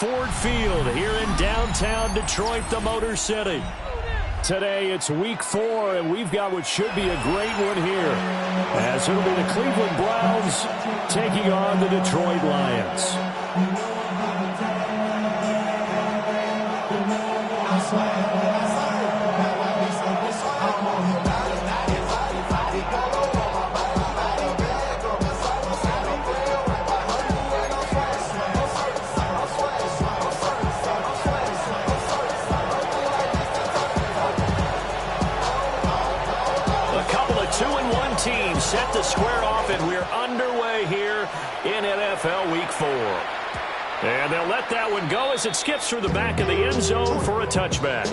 Ford Field here in downtown Detroit, the Motor City. Today it's week 4, and we've got what should be a great one here, as it'll be the Cleveland Browns taking on the Detroit Lions. Teams set to square off, and we're underway here in NFL Week 4. And they'll let that one go as it skips through the back of the end zone for a touchback.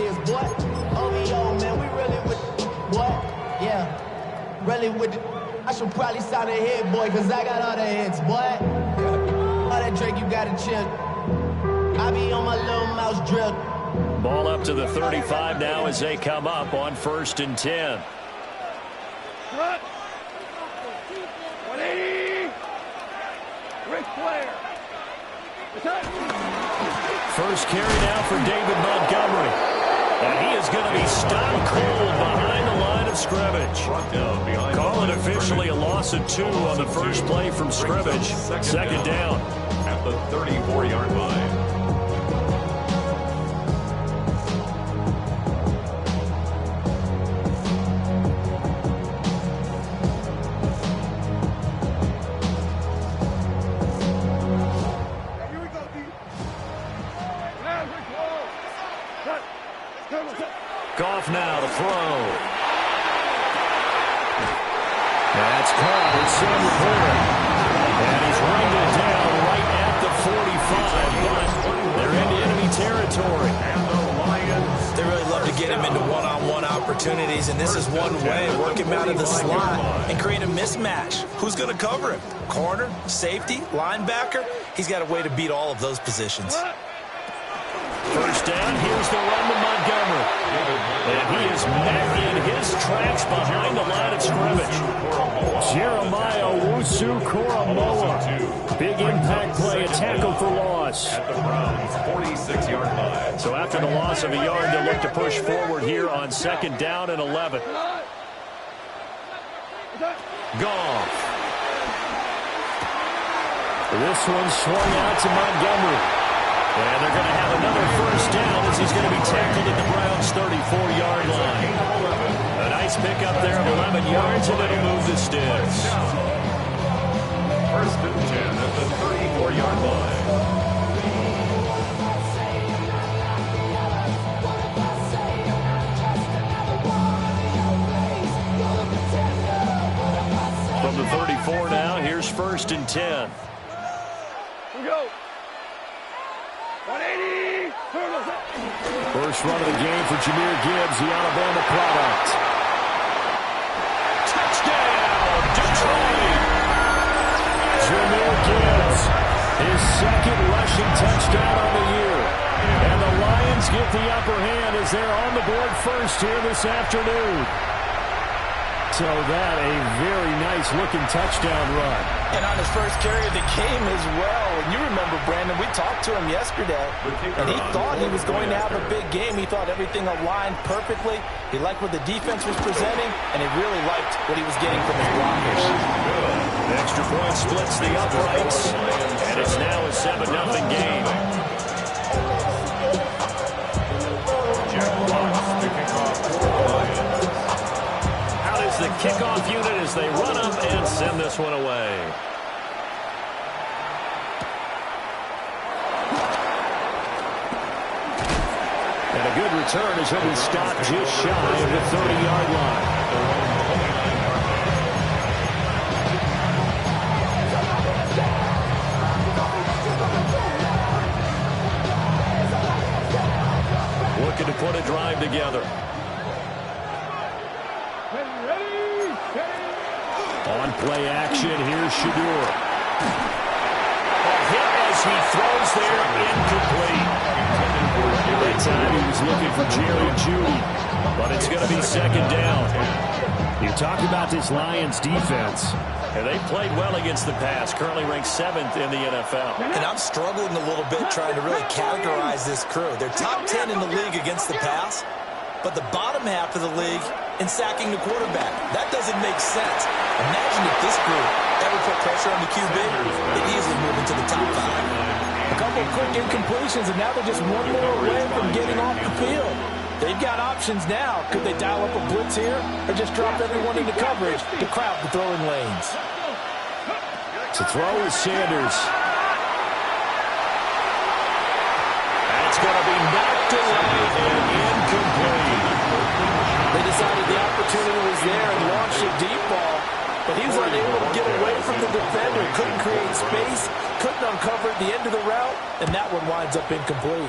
I should probably sound a hit, boy, because I got all the hits, boy. All that Drake, you got to chill. I be on my little mouse drill. Ball up to the 35 now as they come up on 1st and 10. First carry now for David Montgomery. And he is going to be stopped cold behind the line of scrimmage. Call it officially a loss of 2 on the first play from scrimmage. Second down. At the 34-yard line. Goff now to throw. That's caught. It's Samuel Porter. And he's ringed it down right at the 45, but they're into enemy territory. And the Lions. They really love to get him into one-on-one opportunities, and this is one way. Work him out of the slot and create a mismatch. Who's going to cover him? Corner, safety, linebacker? He's got a way to beat all of those positions. First down, here's the run to Montgomery. And he is met in his tracks behind the line of scrimmage. Jeremiah Owusu-Koramoah. Big impact play, a tackle for loss. At the Browns' 46-yard line. So after the loss of a yard, they'll look to push forward here on 2nd down and 11. Goff. This one swung out to Montgomery. And they're going to have another first down as he's going to be tackled at the Browns' 34-yard line. A nice pickup there of 11 yards, and it'll move the sticks. 1st and 10 at the 34-yard line. From the 34 now, here's 1st and 10. Here we go. 180. First run of the game for Jahmyr Gibbs, the Alabama product. Touchdown, Detroit! Jahmyr Gibbs, his 2nd rushing touchdown on the year. And the Lions get the upper hand as they're on the board first here this afternoon. So that a very nice-looking touchdown run. And on his first carry of the game as well. And you remember, Brandon, we talked to him yesterday, and he thought he was going to have a big game. He thought everything aligned perfectly. He liked what the defense was presenting, and he really liked what he was getting from his blockers. The extra point splits the uprights, and it's now a 7-0 game. Jack Watts picking off for the Lions. The kickoff unit as they run up and send this one away. And a good return as he'll be stopped just shy of the 30-yard line. Looking to put a drive together. On play action, here's Shadur. A hit as he throws there, incomplete. That time he was looking for Jerry Jeudy, but it's going to be 2nd down. You talk about this Lions defense. And they played well against the pass, currently ranked 7th in the NFL. And I'm struggling a little bit trying to really categorize this crew. They're top 10 in the league against the pass, but the bottom half of the league in sacking the quarterback. That doesn't make sense. Imagine if this group ever put pressure on the QB, they'd easily move into the top 5. A couple of quick incompletions, and now they're just one more away from getting off the field. They've got options now. Could they dial up a blitz here or just drop everyone into coverage to crowd the throwing lanes? To throw is Sanders. That's going to be knocked away and incomplete. They decided the opportunity was there and launched a deep ball, but he was unable to get away from the defender. Couldn't create space, couldn't uncover at the end of the route, and that one winds up incomplete.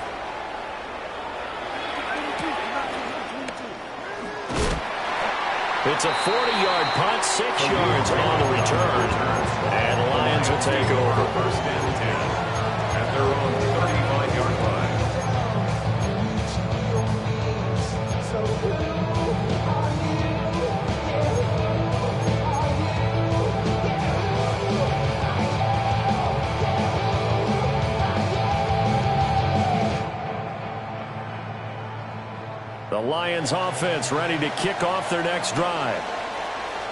It's a 40-yard punt, 6 yards on the return. And the Lions will take over. First and 10 at their own 35-yard line. The Lions offense ready to kick off their next drive.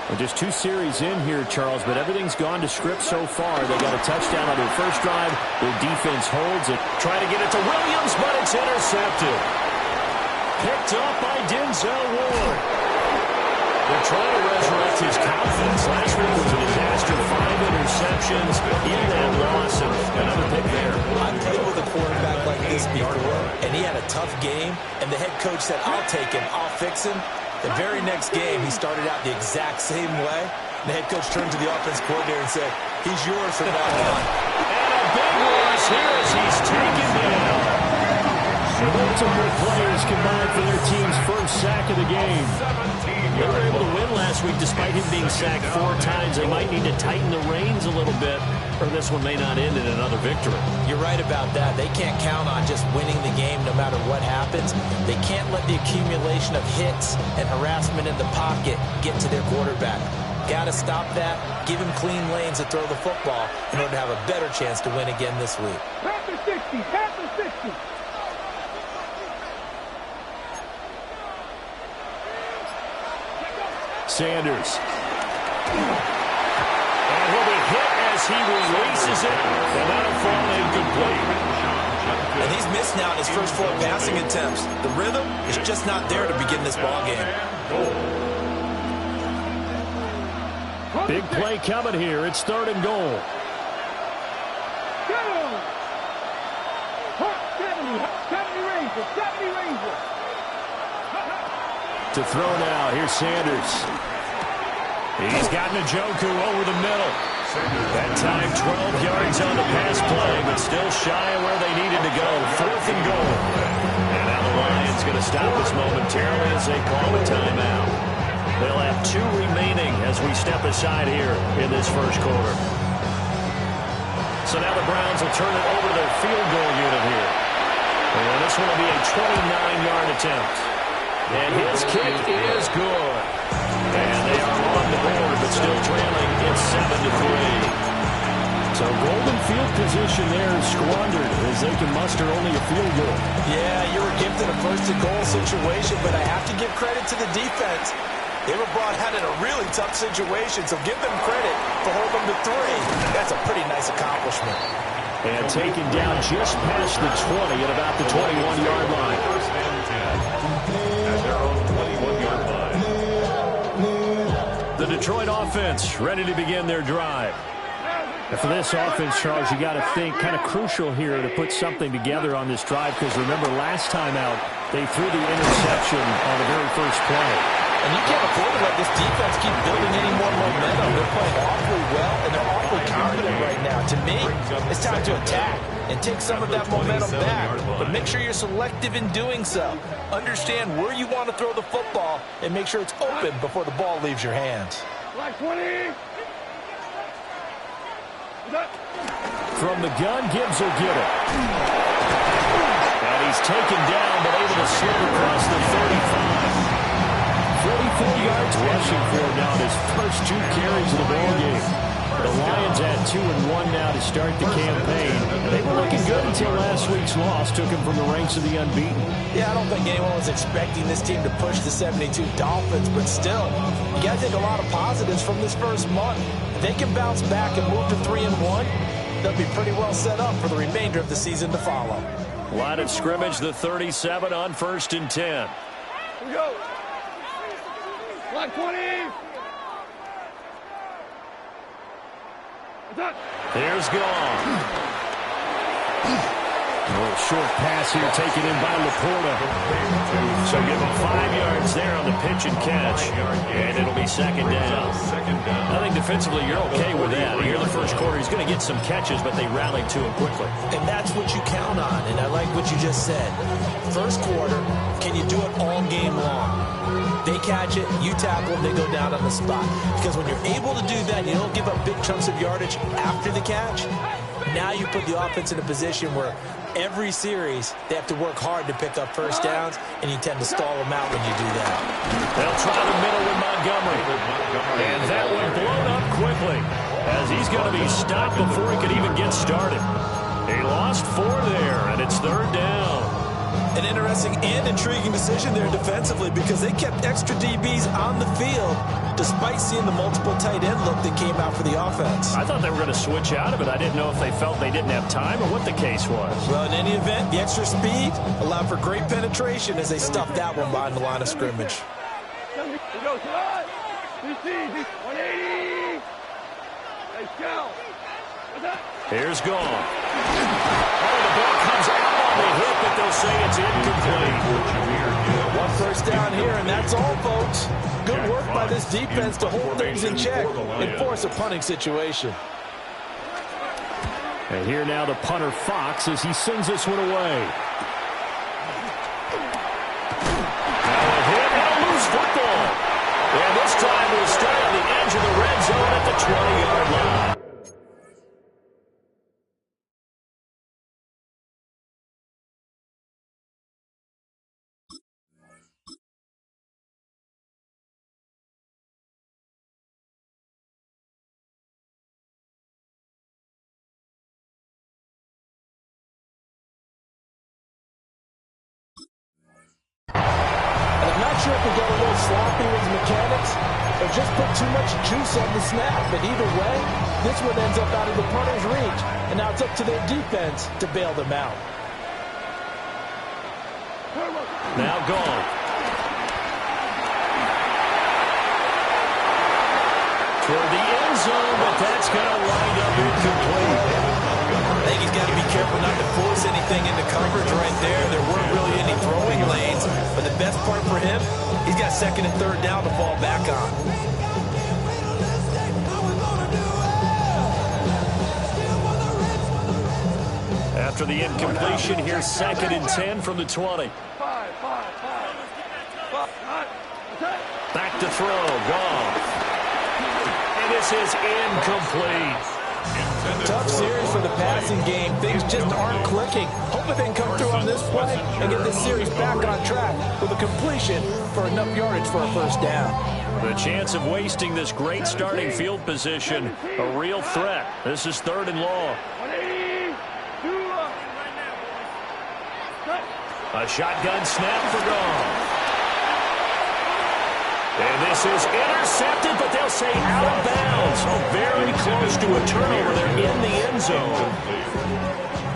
Well, just 2 series in here, Charles, but everything's gone to script so far. They got a touchdown on their first drive. Their defense holds it. Try to get it to Williams, but it's intercepted. Picked up by Denzel Ward. They're trying to resurrect his confidence. Last week was a disaster. 5 interceptions in that loss, and another pick there. I played with a quarterback like this before, and he had a tough game, and the head coach said, I'll take him, I'll fix him. The very next game, he started out the exact same way. The head coach turned to the offense coordinator and said, he's yours from now on. And a big loss here as he's taken down. Multiple players combined for their team's first sack of the game. They were able to win last week despite him being sacked 4 times. They might need to tighten the reins a little bit, or this one may not end in another victory. You're right about that. They can't count on just winning the game no matter what happens. They can't let the accumulation of hits and harassment in the pocket get to their quarterback. Got to stop that, give him clean lanes to throw the football in order to have a better chance to win again this week. Panther 60, Panther 60. Sanders. And he'll be hit as he releases it, and that'll fall incomplete. And he's missed now in his first 4 passing attempts. The rhythm is just not there to begin this ball game. Big play coming here. It's 3rd and goal. 70 Ranger. To throw now, here's Sanders. He's got Njoku over the middle. That time 12 yards on the pass play, but still shy of where they needed to go. 4th and goal. And now the Lions going to stop this momentarily as they call a timeout. They'll have 2 remaining as we step aside here in this first quarter. So now the Browns will turn it over to their field goal unit here. And this one will be a 29-yard attempt. And his kick is good. And they are on the board, but still trailing. It's 7-3. So golden field position there is squandered as they can muster only a field goal. Yeah, you were gifted a first-and-goal situation, but I have to give credit to the defense. They were brought out in a really tough situation, so give them credit for holding them to 3. That's a pretty nice accomplishment. And taken down just past the 20 at about the 21-yard line. First and 10 at their own 21-yard line. The Detroit offense ready to begin their drive. And for this offense, Charles, you got to think kind of crucial here to put something together on this drive, because remember last time out, they threw the interception on the very first play. And you can't afford to let this defense keep building any more momentum. They're playing awfully well, and they're awfully confident right now. To me, it's time to attack and take some of that momentum back. But make sure you're selective in doing so. Understand where you want to throw the football and make sure it's open before the ball leaves your hands. Like 20. From the gun, Gibbs will get it. And he's taken down, but able to slip across the 35. 45 yards rushing for him now in his first 2 carries of the ballgame. The Lions at 2-1 now to start the campaign. They were looking good until last week's loss took them from the ranks of the unbeaten. Yeah, I don't think anyone was expecting this team to push the 72 Dolphins, but still, you got to take a lot of positives from this first month. If they can bounce back and move to 3-1, they'll be pretty well set up for the remainder of the season to follow. Line of scrimmage, the 37 on 1st and 10. Here we go. Block 20. There's gone. A little short pass here taken in by Laporta. So give him 5 yards there on the pitch and catch. And it'll be 2nd down. I think defensively you're okay with that. Here in the first quarter he's going to get some catches, but they rallied to him quickly. And that's what you count on, and I like what you just said. First quarter, can you do it all game long? They catch it, you tackle them, they go down on the spot. Because when you're able to do that, you don't give up big chunks of yardage after the catch. Now you put the offense in a position where every series they have to work hard to pick up first downs, and you tend to stall them out when you do that. They'll try the middle with Montgomery. And that one blown up quickly as he's going to be stopped before he could even get started. He lost 4 there, and it's 3rd down. An interesting and intriguing decision there defensively because they kept extra DBs on the field despite seeing the multiple tight end look that came out for the offense. I thought they were going to switch out of it. I didn't know if they felt they didn't have time or what the case was. Well, in any event, the extra speed allowed for great penetration as they stuffed that one behind the line of scrimmage. Here we go. 180. Let's go. Here's gone. Oh, the ball comes out on the hit, but they'll say it's incomplete. 1 first down here, and that's all, folks. Good work by this defense to hold things in check and force a punting situation. And here now the punter Fox as he sends this one away. Now a hit and a loose football. And this time we'll start on the edge of the red zone at the 20-yard line. Not sure if he got a little sloppy with his mechanics or just put too much juice on the snap, but either way, this one ends up out of the punter's reach, and now it's up to their defense to bail them out. Now gone. Toward the end zone, but that's going to wind up incomplete. I think he's got to be careful not to force anything into coverage right there. There weren't really any throwing lanes, but the best part for him, he's got 2nd and 3rd down to fall back on. After the incompletion, here's 2nd and 10 from the 20. Back to throw, Goff. And this is incomplete. Tough series for the passing game. Things just aren't clicking. Hoping they can come through on this play and get this series back on track with a completion for enough yardage for a first down. The chance of wasting this great starting field position, a real threat. This is 3rd and long. A shotgun snap for Goff. And this is intercepted, but they'll say out of bounds. Oh, very close to a turnover. They're in the end zone.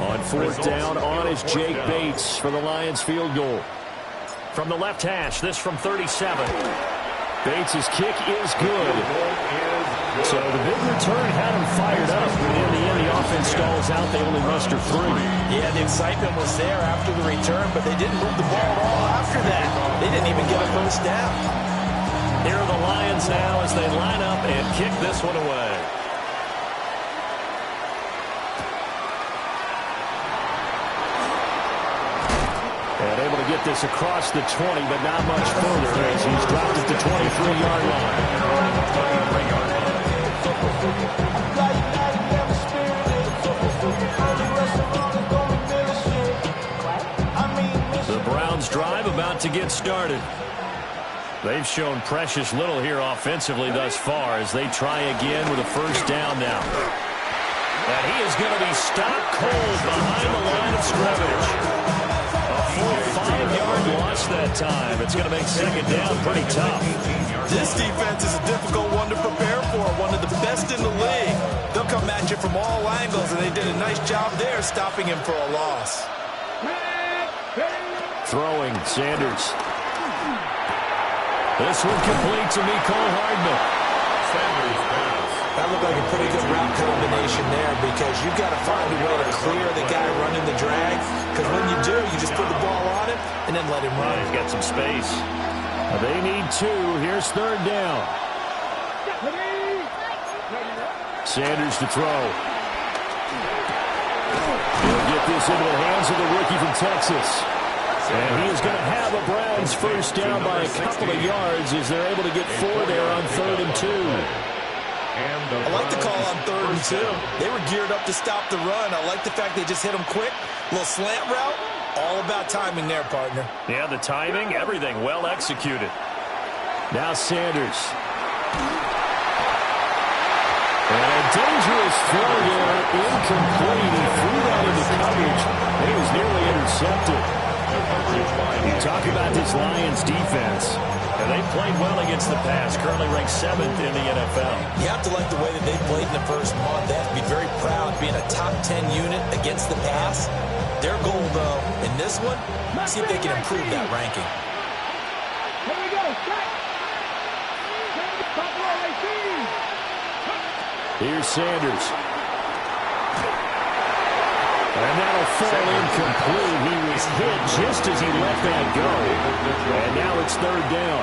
On 4th down, on is Jake Bates for the Lions field goal. From the left hash, this from 37. Bates' kick is good. So the big return had him fired up. But in the end, the offense stalls out. They only muster 3. Yeah, the excitement was there after the return, but they didn't move the ball at all after that. They didn't even get a first down. Here are the Lions now as they line up and kick this one away. And able to get this across the 20, but not much further as he's dropped at the 23-yard line. The Browns drive about to get started. They've shown precious little here offensively thus far as they try again with a first down now. And he is going to be stopped cold behind the line of scrimmage. A full 5-yard loss that time. It's going to make second down pretty tough. This defense is a difficult one to prepare for, one of the best in the league. They'll come at you from all angles, and they did a nice job there stopping him for a loss. Throwing, Sanders. This one complete to Mecole Hardman. That looked like a pretty good route combination there because you've got to find a way to clear the guy running the drag. Because when you do, you just put the ball on him and then let him run. He's got some space. They need 2. Here's third down. Sanders to throw. He'll get this into the hands of the rookie from Texas. And he is going to have a Browns first down by a couple of yards as they're able to get 4 there on 3rd and 2. I like the call on 3rd and 2. They were geared up to stop the run. I like the fact they just hit them quick. A little slant route. All about timing there, partner. Yeah, the timing, everything well executed. Now Sanders. And a dangerous throw there. Incomplete. He threw that into coverage. He was nearly intercepted. You talk about this Lions defense. And they played well against the pass. Currently ranked 7th in the NFL. You have to like the way that they played in the first month. They have to be very proud being a top 10 unit against the pass. Their goal, though, in this one, see if they can improve that ranking. Here we go. Here's Sanders. And that'll fall incomplete. He was hit just as he let that go. And now it's third down.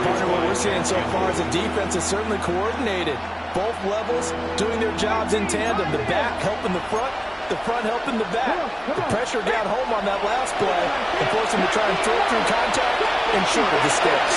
Partner, what we're seeing so far is the defense is certainly coordinated. Both levels doing their jobs in tandem. The back helping the front helping the back. The pressure got home on that last play and forced him to try and throw through contact and short of the sticks.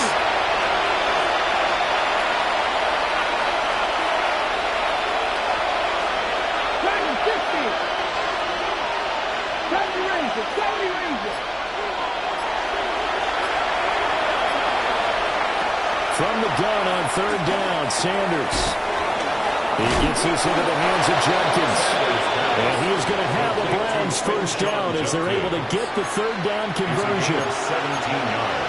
From the gun on third down, Sanders. He gets this into the hands of Jenkins. And he is going to have a Browns first down as they're able to get the third down conversion.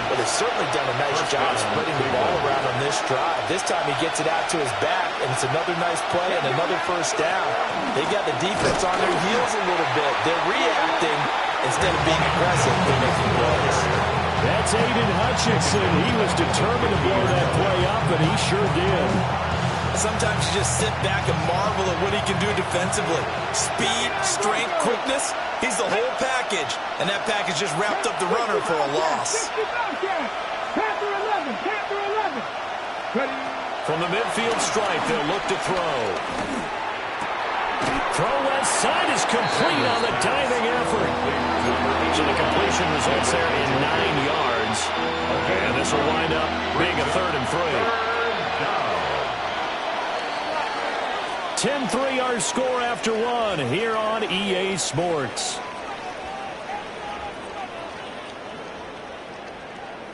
But they've certainly done a nice job spreading the ball around on this drive. This time he gets it out to his back, and it's another nice play and another first down. They've got the defense on their heels a little bit. They're reacting instead of being aggressive. They're making plays. That's Aiden Hutchinson. He was determined to blow that play up, and he sure did. Sometimes you just sit back and marvel at what he can do defensively. Speed, strength, quickness. He's the whole package. And that package just wrapped up the runner for a loss. From the midfield stripe, they'll look to throw. Throw left side is complete on the diving effort. So the completion results there in 9 yards. And this will wind up being a 3rd and 3. 10-3 our score after 1 here on EA Sports.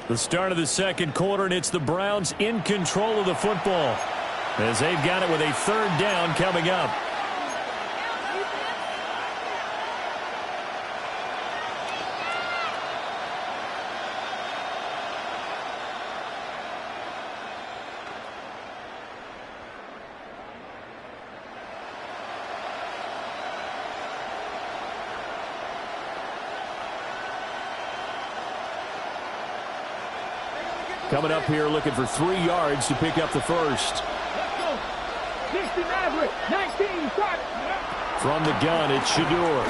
The start of the second quarter, and it's the Browns in control of the football as they've got it with a third down coming up. Coming up here looking for 3 yards to pick up the first. From the gun, it's Shador.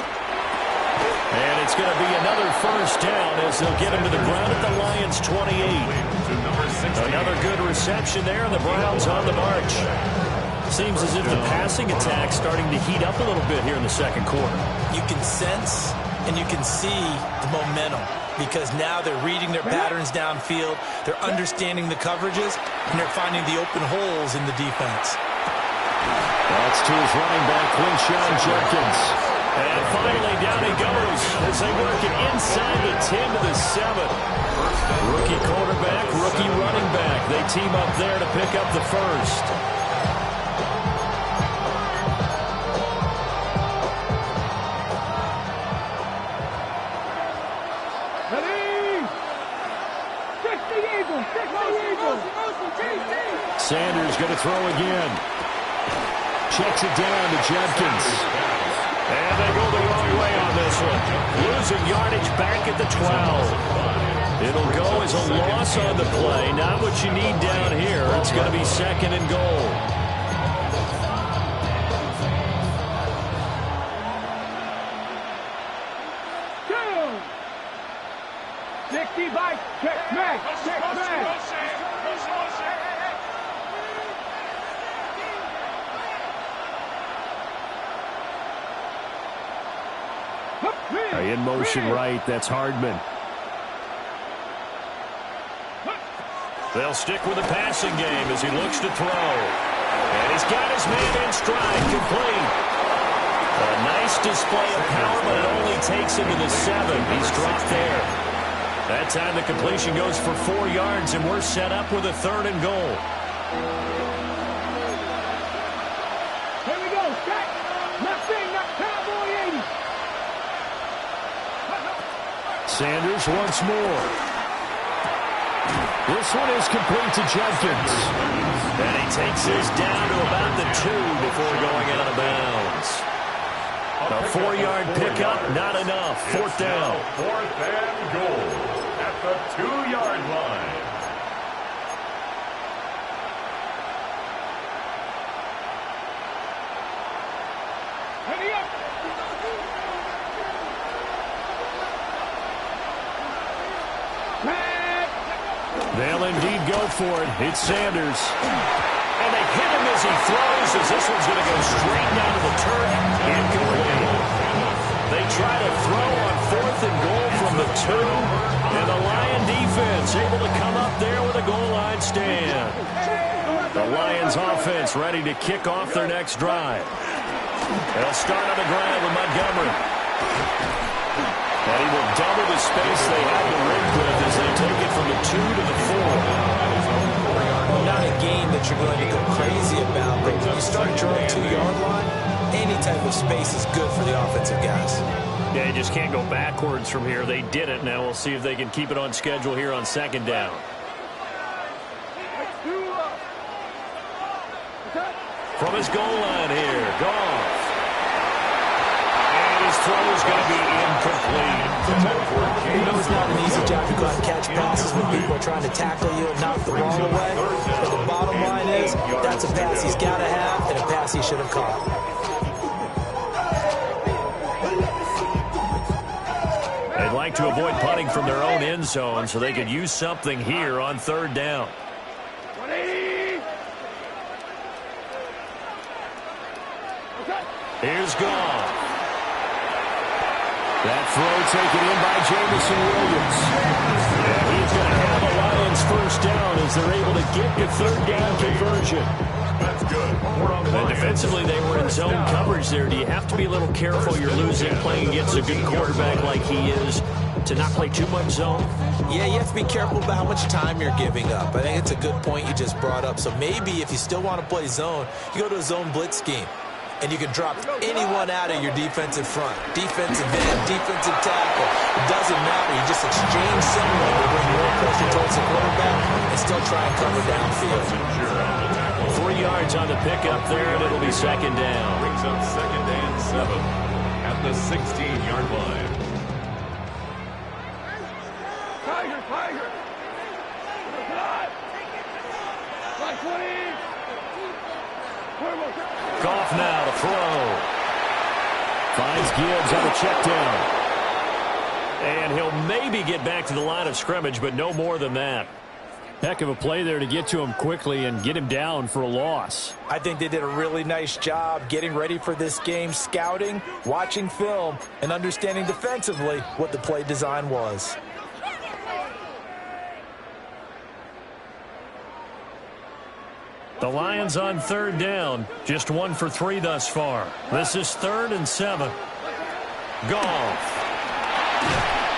And it's going to be another first down as they'll get him to the ground at the Lions' 28. Another good reception there, and the Browns on the march. Seems as if the passing attack's starting to heat up a little bit here in the second quarter. You can sense and you can see the momentum because now they're reading their patterns downfield, they're understanding the coverages, and they're finding the open holes in the defense. That's to his running back, Quinshon Judkins. And finally, down he goes as they work it inside the 10 to the 7. Rookie quarterback, rookie running back. They team up there to pick up the first. Sanders going to throw again. Checks it down to Jenkins. And they go the wrong way on this one. Losing yardage back at the 12. It'll go as a loss on the play. Not what you need down here. It's going to be 2nd and goal. In motion right, that's Hardman. They'll stick with the passing game as he looks to throw. And he's got his man in stride, complete. A nice display of power, but it only takes him to the 7. He's dropped there. That time the completion goes for 4 yards, and we're set up with a 3rd and goal. Here we go, Jack. Nothing, not Cowboy 80. Sanders once more. This one is complete to Jenkins. And he takes this down to about the 2 before going out of bounds. A 4-yard pickup, not enough. 4th down. 4th and goal at the 2-yard line. They'll indeed go for it. It's Sanders. And they hit him as he throws, as this one's going to go straight down to the turf. Incomplete. They try to throw on 4th and goal from the 2. And the Lion defense able to come up there with a goal line stand. The Lions offense ready to kick off their next drive. They'll start on the ground with Montgomery. And he will double the space they have to work with as they take it from the 2 to the 4. Not a game that you're going to go crazy about, but when you start at your own 2-yard line, any type of space is good for the offensive guys. Yeah, you just can't go backwards from here. They did it. Now we'll see if they can keep it on schedule here on 2nd down. From his goal line here, Goff. And his throw is going to be incomplete. You know it's not an easy job to go out and catch passes when people are trying to tackle you and knock the ball away. But the bottom line is, that's a pass he's got to have and a pass he should have caught. They'd like to avoid punting from their own end zone so they could use something here on 3rd down. Here's Goff. That throw taken in by Jamison Williams. And he's going to have a Lions 1st down as they're able to get the 3rd down conversion. That's good. And defensively, they were in zone coverage there. Do you have to be a little careful? You're losing playing against a good quarterback like he is to not play too much zone? Yeah, you have to be careful about how much time you're giving up. I think it's a good point you just brought up. So maybe if you still want to play zone, you go to a zone blitz scheme. And you can drop anyone out of your defensive front. Defensive end, defensive tackle. It doesn't matter. You just exchange someone to bring more pressure towards the quarterback and still try and cover downfield. 3 yards on the pickup there, and it'll be 2nd down. Brings up 2nd and 7 at the 16-yard line. Tiger! Like 20! Goff now to throw. Finds Gibbs on a check down. And he'll maybe get back to the line of scrimmage, but no more than that. Heck of a play there to get to him quickly and get him down for a loss. I think they did a really nice job getting ready for this game, scouting, watching film, and understanding defensively what the play design was. The Lions on 3rd down. Just 1 for 3 thus far. This is 3rd and 7. Goff.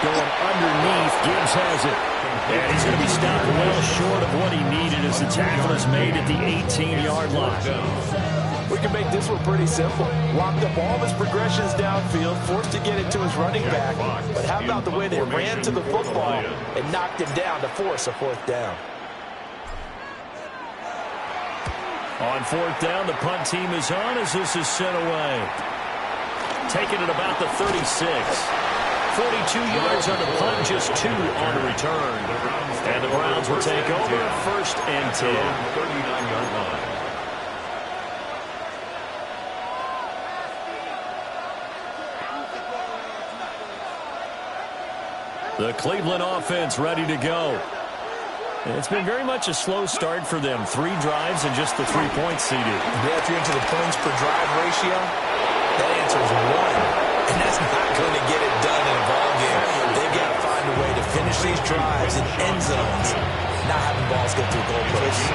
Going underneath, Gibbs has it. And he's going to be stopped well short of what he needed as the tackle is made at the 18-yard line. We can make this one pretty simple. Locked up all of his progressions downfield, forced to get it to his running back. But how about the way they ran to the football and knocked him down to force a fourth down? On fourth down, the punt team is on as this is sent away. Taking it about the 36. 42 yards on the punt, just 2 on the return. And the Browns will take over first and 10. 39-yard line. The Cleveland offense ready to go. It's been very much a slow start for them. 3 drives and just the 3 points seeded. Yeah, if you're into the points per drive ratio, that answer is 1. And that's not going to get it done in a ball game. They've got to find a way to finish these drives in end zones, not having balls go through goalposts.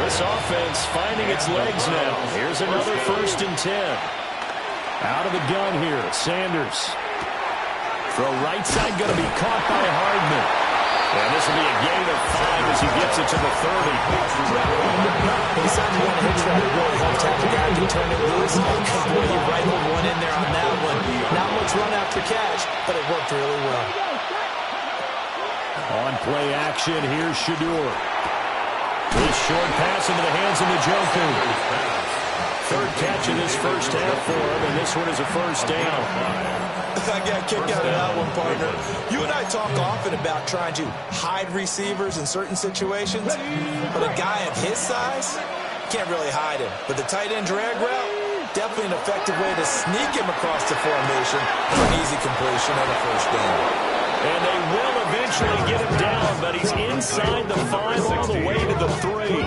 This offense finding its legs now. Here's another first and 10. Out of the gun here, Sanders. Throw right side, going to be caught by Hardman. And this will be a gain of 5 as he gets it to the 30. Anytime you want to hit try to really help have the guy can turn it loose. Boy, he rifled one in there on that one. Not much run after catch, but it worked really well. On play action, here's Shadur. This short pass into the hands of Njoku. Third catch in this first half for him, and this one is a first down. I got a kick out of that one, partner. You and I talk often about trying to hide receivers in certain situations, but a guy of his size can't really hide him. But the tight end drag route, definitely an effective way to sneak him across the formation for an easy completion and a first down. And they will eventually get him down, but he's inside the 5 all the way to the 3.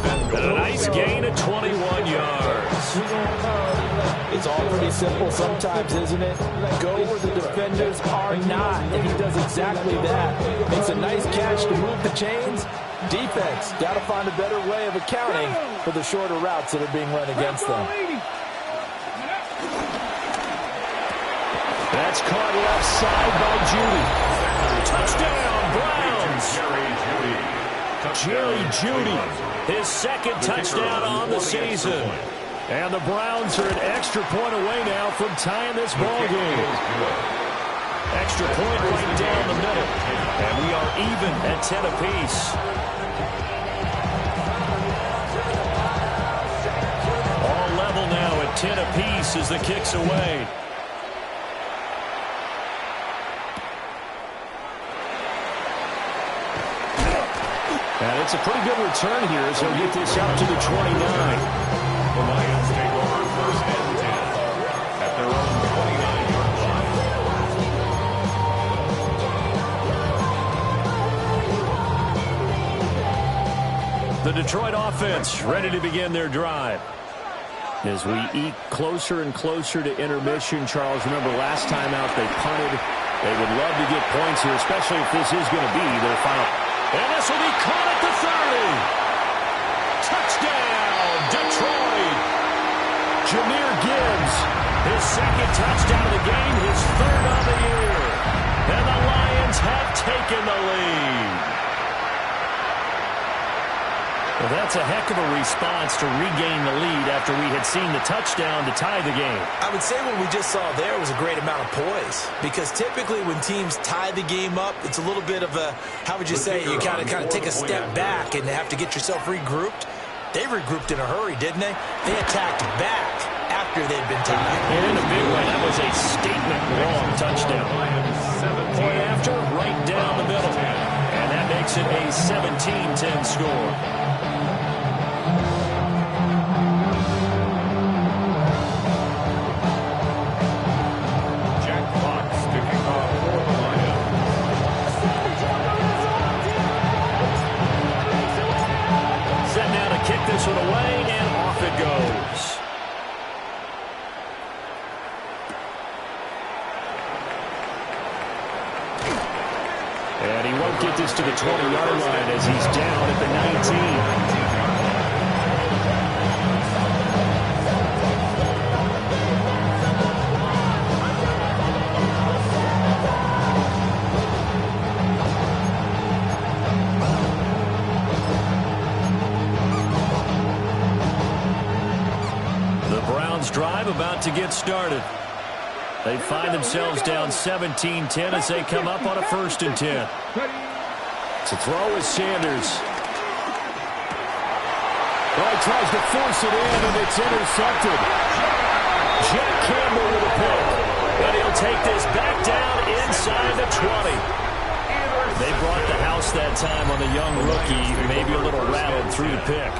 And a nice gain of 21 yards. It's all pretty simple sometimes, isn't it? Go where the defenders are not, and he does exactly that. Makes a nice catch to move the chains. Defense, got to find a better way of accounting for the shorter routes that are being run against them. That's caught left side by Judy. Touchdown, Browns. Jerry Judy, his second touchdown on the season. And the Browns are an extra point away now from tying this ball game. Extra point right down the middle. And we are even at 10 apiece. All level now at 10 apiece as the kick's away. And it's a pretty good return here as he'll get this out to the 29. The Lions take over first and 10 at their own 29-yard line. The Detroit offense ready to begin their drive. As we eke closer and closer to intermission, Charles, remember last time out they punted. They would love to get points here, especially if this is going to be their final. And this will be caught at the 30. Touchdown, Detroit. Jahmyr Gibbs, his second touchdown of the game, his third on the year. And the Lions have taken the lead. Well, that's a heck of a response to regain the lead after we had seen the touchdown to tie the game. I would say what we just saw there was a great amount of poise, because typically when teams tie the game up, it's a little bit of a, how would you say, you kind of take a step back and have to get yourself regrouped. They regrouped in a hurry, didn't they? They attacked back after they'd been tied. And in a big way, that was a statement long touchdown. Point after, right down the middle. And that makes it a 17-10 score. This one away, and off it goes. And he won't get this to the 20-yard line as he's down at the 19. drive about to get started. They find themselves down 17-10 as they come up on a 1st and 10. To throw is Sanders. Oh, he tries to force it in, and it's intercepted. Jack Campbell with a pick. And he'll take this back down inside the 20. They brought the house that time on the young rookie, maybe a little rattled through the pick.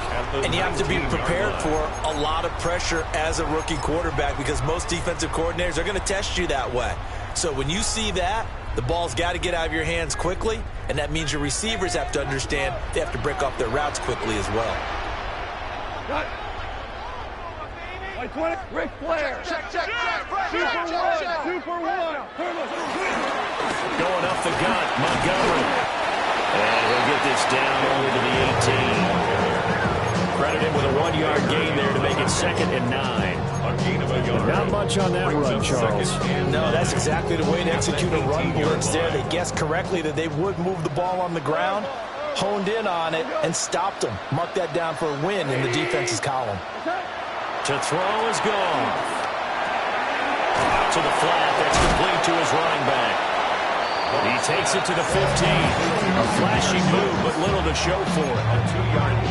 And you have to be prepared for a lot of pressure as a rookie quarterback because most defensive coordinators are going to test you that way. So when you see that, the ball's got to get out of your hands quickly, and that means your receivers have to understand they have to break off their routes quickly as well. Ric Flair. Check. Super one. Going up the gut, Montgomery. And he'll get this down over to the 18. Credit him with a 1-yard gain there to make it 2nd and 9. Not much on that run, Charles. No, that's exactly the way to execute a run blitz there. They guessed correctly that they would move the ball on the ground, honed in on it, and stopped them. Mark that down for a win in the defense's column. To throw is gone. Out to the flat. That's complete to his running back. He takes it to the 15. A flashy move, but little to show for it.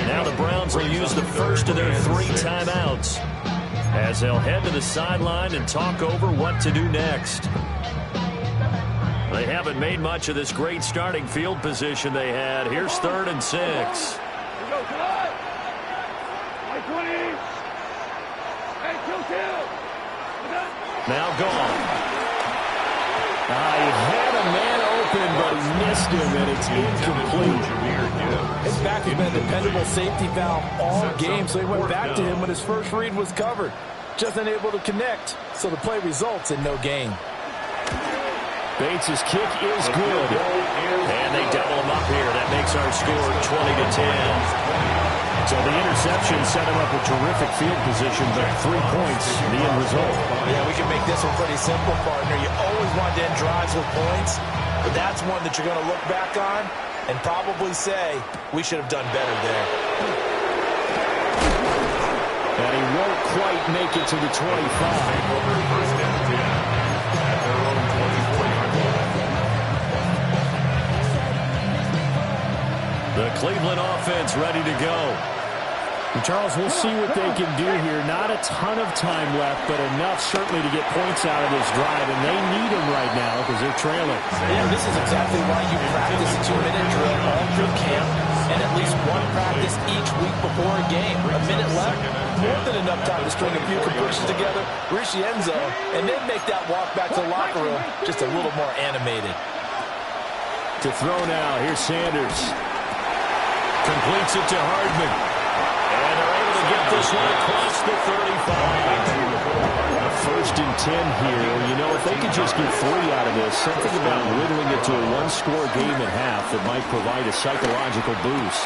Now the Browns will use the first of their 3 timeouts as they'll head to the sideline and talk over what to do next. They haven't made much of this great starting field position they had. Here's 3rd and 6. Now gone. He had a man open, but he missed him, and it's incomplete. His back has been a dependable safety valve all game, so he went back to him when his first read was covered. Just unable to connect, so the play results in no gain. Bates' kick is good. And they double him up here. That makes our score 20-10. So the interception set him up a terrific field position, but 3 points, the end result. Yeah, we can make this one pretty simple, partner. You always want to end drives with points, but that's one that you're going to look back on and probably say, we should have done better there. And he won't quite make it to the 25. The Cleveland offense ready to go. And Charles, we'll see what they can do here. Not a ton of time left, but enough certainly to get points out of this drive, and they need them right now because they're trailing. Yeah, this is exactly why you practice a 2-minute drill all through camp and at least one practice each week before a game. A minute left, more than enough time to string a few completions together, reach the end zone, and then make that walk back to the locker room just a little more animated. To throw now, here's Sanders. Completes it to Hardman. And they're able to get this one across the 35. A 1st and 10 here. You know, if they could just get 3 out of this, something about whittling it to a 1-score game at half that might provide a psychological boost.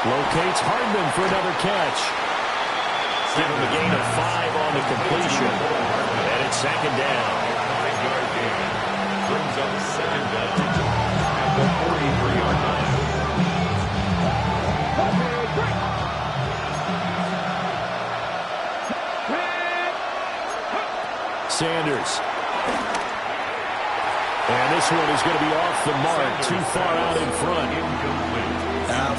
Locates Hardman for another catch. Give him a gain of 5 on the completion. And it's 2nd down. 5-yard gain. Brings up 2nd down at the 43-yard line. Sanders. And this one is going to be off the mark, too far out in front.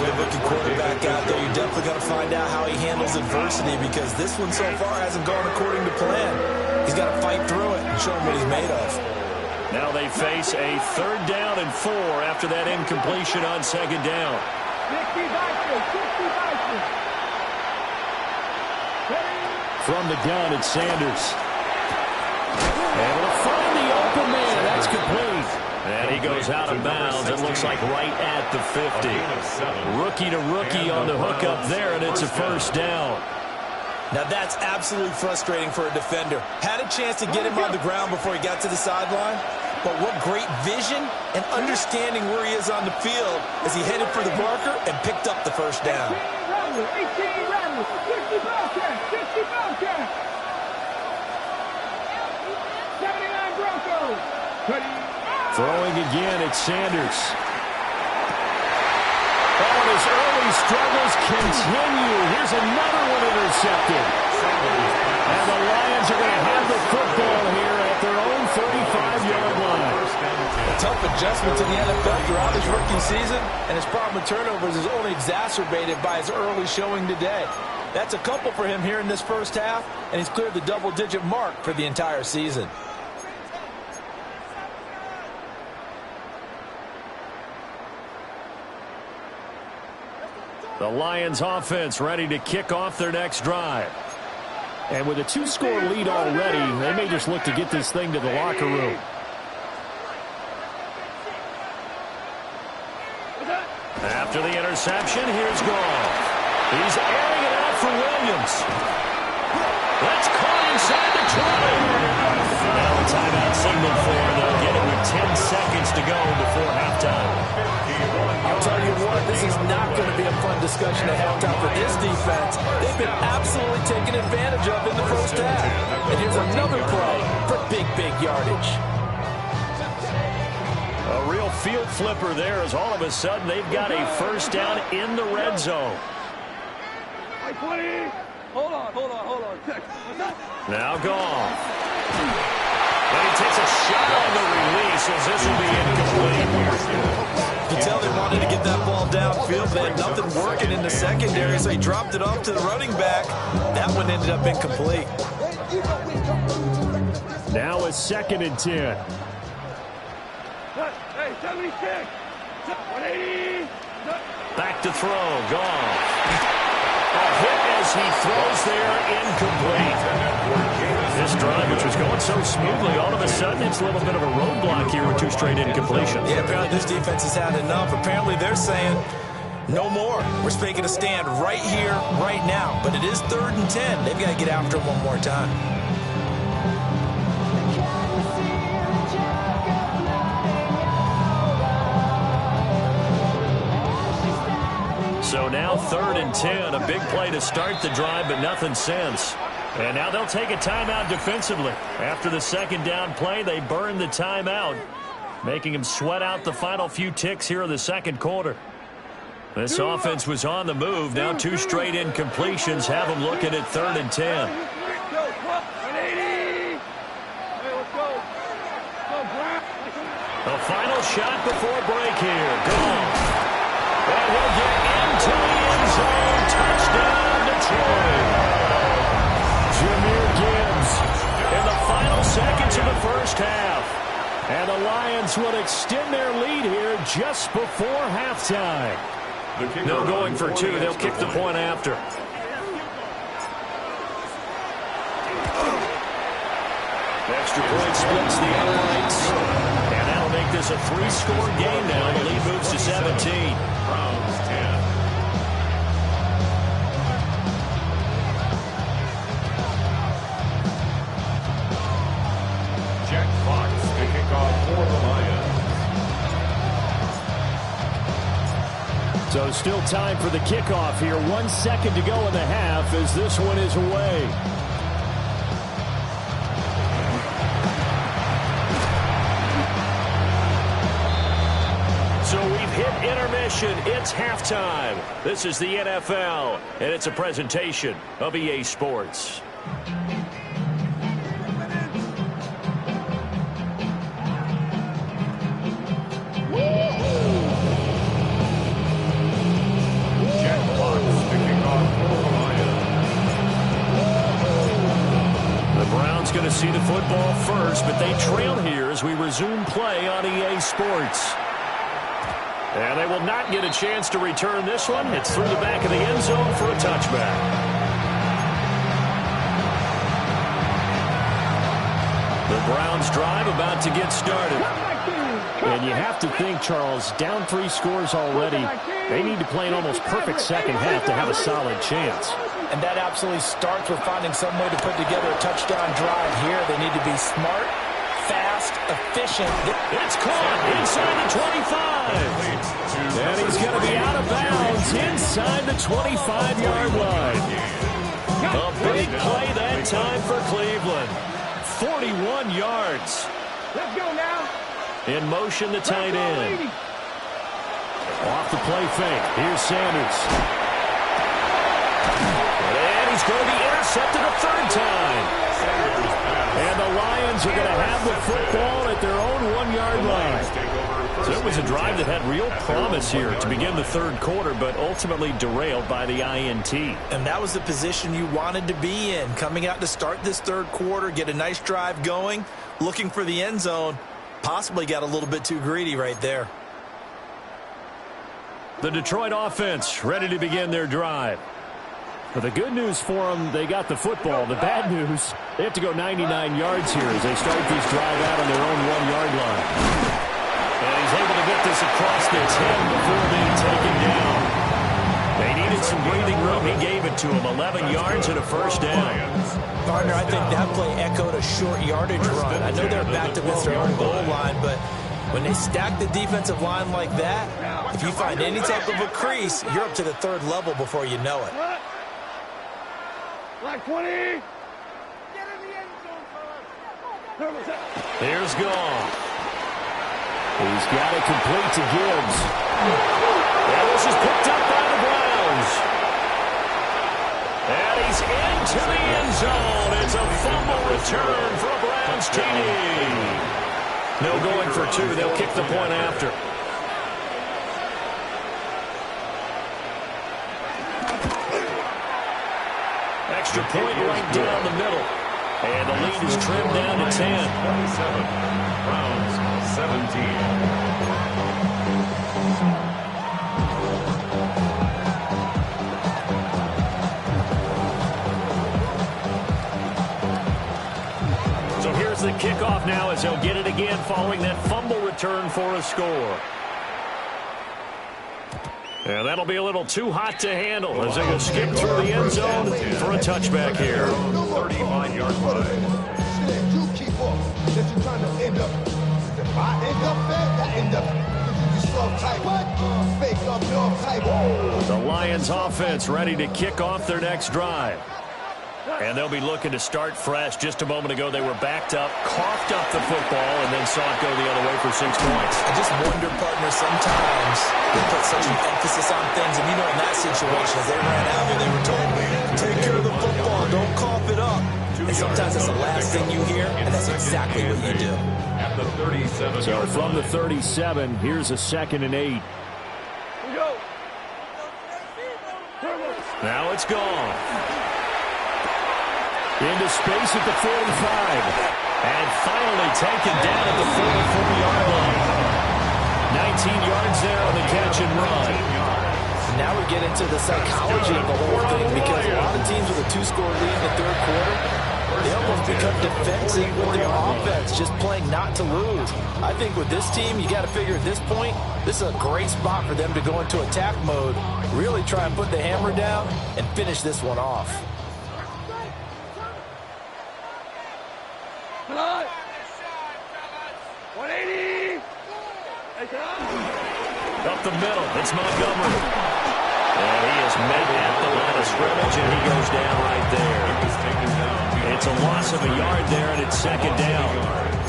With a rookie quarterback out there, you're definitely going to find out how he handles adversity because this one so far hasn't gone according to plan. He's got to fight through it and show him what he's made of. Now they face a 3rd down and 4 after that incompletion on 2nd down. From the gun, it's Sanders. Able to find the open man. That's complete. And he goes out of bounds. It looks like right at the 50. Rookie to rookie on the hook up there, and it's a 1st down. Now that's absolutely frustrating for a defender. Had a chance to get him on the ground before he got to the sideline, but what great vision and understanding where he is on the field as he headed for the marker and picked up the 1st down. 18 Rebels, 60 Bobcats, 60 Bobcats. 79 Broncos. Throwing again, it's Sanders. Oh, and his early struggles continue. Here's another one intercepted. And the Lions are going to have the football here at their own 35-yard line. A tough adjustment to the NFL throughout his rookie season, and his problem with turnovers is only exacerbated by his early showing today. That's a couple for him here in this first half, and he's cleared the double-digit mark for the entire season. The Lions offense ready to kick off their next drive. And with a 2-score lead already, they may just look to get this thing to the locker room. After the interception, here's Goff. He's airing it out for Williams. That's caught inside the 20. Now the timeout signal for, they'll get it with 10 seconds to go before halftime. I'll tell you what, this is not going to be a fun discussion at halftime for this defense. They've been absolutely taken advantage of in the first half. And here's another play for big yardage. A real field flipper there as all of a sudden they've got a first down in the red zone. Hold on. Now Goff. And he takes a shot on the release as this will be incomplete. You can tell they wanted to get that ball downfield. They had nothing working in the secondary, so he dropped it off to the running back. That one ended up incomplete. Now a 2nd and 10. Hey, 76. 180. Back to throw. Goff. A hit as he throws there, incomplete. This drive, which was going so smoothly, all of a sudden it's a little bit of a roadblock here with 2 straight incompletions. Yeah, apparently this defense has had enough. Apparently they're saying no more. We're making a stand right here, right now. But it is 3rd and 10. They've got to get after him one more time. So now 3rd and 10, a big play to start the drive, but nothing since. And now they'll take a timeout defensively. After the 2nd down play, they burn the timeout, making them sweat out the final few ticks here in the 2nd quarter. This offense was on the move. Now 2 straight incompletions have them looking at 3rd and 10. The final shot before break here. Goff. And he'll get into the end zone. Touchdown, Detroit. Jahmyr Gibbs in the final seconds of the first half. And the Lions will extend their lead here just before halftime. No going for 2. They'll kick the point after. Extra point splits the uprights. And that'll make this a 3-score game now. The lead moves to 17. Browns 10. Jack Fox to kick off for the Lions. So still time for the kickoff here. 1 second to go in the half as this one is away. So we've hit intermission. It's halftime. This is the NFL, and it's a presentation of EA Sports. Jack Fox to kick off for the Lions. The Browns going to see the football first, but they trail here as we resume play on EA Sports. And they will not get a chance to return this one. It's through the back of the end zone for a touchback. The Browns drive about to get started. And you have to think, Charles, down 3 scores already. They need to play an almost perfect second half to have a solid chance. And that absolutely starts with finding some way to put together a touchdown drive here. They need to be smart, fast, efficient. It's caught inside the 25. And he's going to be out of bounds inside the 25-yard line. A big play that time for Cleveland. 41 yards. Let's go now. In motion, the tight end. Off the play fake. Here's Sanders. And he's going to be intercepted a third time. And the Lions are going to have the football at their own 1-yard line. So it was a drive that had real promise here to begin the third quarter, but ultimately derailed by the INT. And that was the position you wanted to be in, coming out to start this third quarter, get a nice drive going, looking for the end zone. Possibly got a little bit too greedy right there. The Detroit offense ready to begin their drive. But the good news for them, they got the football. The bad news, they have to go 99 yards here as they start this drive out on their own 1-yard line. And he's able to get this across the 10 before being taken down. They needed some breathing room. He gave it to them. 11 yards and a first down. Gardner, I think that play echoed a short yardage run. I know they're backed against their own goal line, but when they stack the defensive line like that, if you find any type of a crease, you're up to the third level before you know it. Black 20. Get in the end zone, fellas. There's Goff. He's got it complete to Gibbs. And this is picked up by the Browns. And he's into the end zone. It's a fumble return for a Browns TD. No going for two. They'll kick the point after. Extra point right down the middle. And the lead is trimmed down to 10. 27. Browns 17. So here's the kickoff now as they'll get it again following that fumble return for a score. And that'll be a little too hot to handle as they go skip through the end zone for a touchback here. 35-yard line. You keep up. That you're trying to end up. If I end up there, that end up. You slow type. What? Fake up, no type. The Lions offense ready to kick off their next drive. And they'll be looking to start fresh. Just a moment ago, they were backed up, coughed up the football, and then saw it go the other way for 6 points. I just wonder, partner, sometimes they put such an emphasis on things. And, you know, in that situation, as they ran out there, they were told, take care of the football, don't cough it up. And sometimes that's the last thing you hear, and that's exactly what you do. At the 37. So from the 37, here's a 2nd and 8. Now it's gone. Into space at the 45. And finally taken down at the 44-yard line. 19 yards there on the catch and run. Now we get into the psychology of the whole thing, because a lot of teams with a 2-score lead in the third quarter, they almost become defensive with their offense, just playing not to lose. I think with this team, you got to figure at this point, this is a great spot for them to go into attack mode, really try and put the hammer down and finish this one off. 180. Up the middle, it's Montgomery. And he is met at the line of scrimmage, and he goes down right there. It's a loss of a yard there, and it's 2nd down.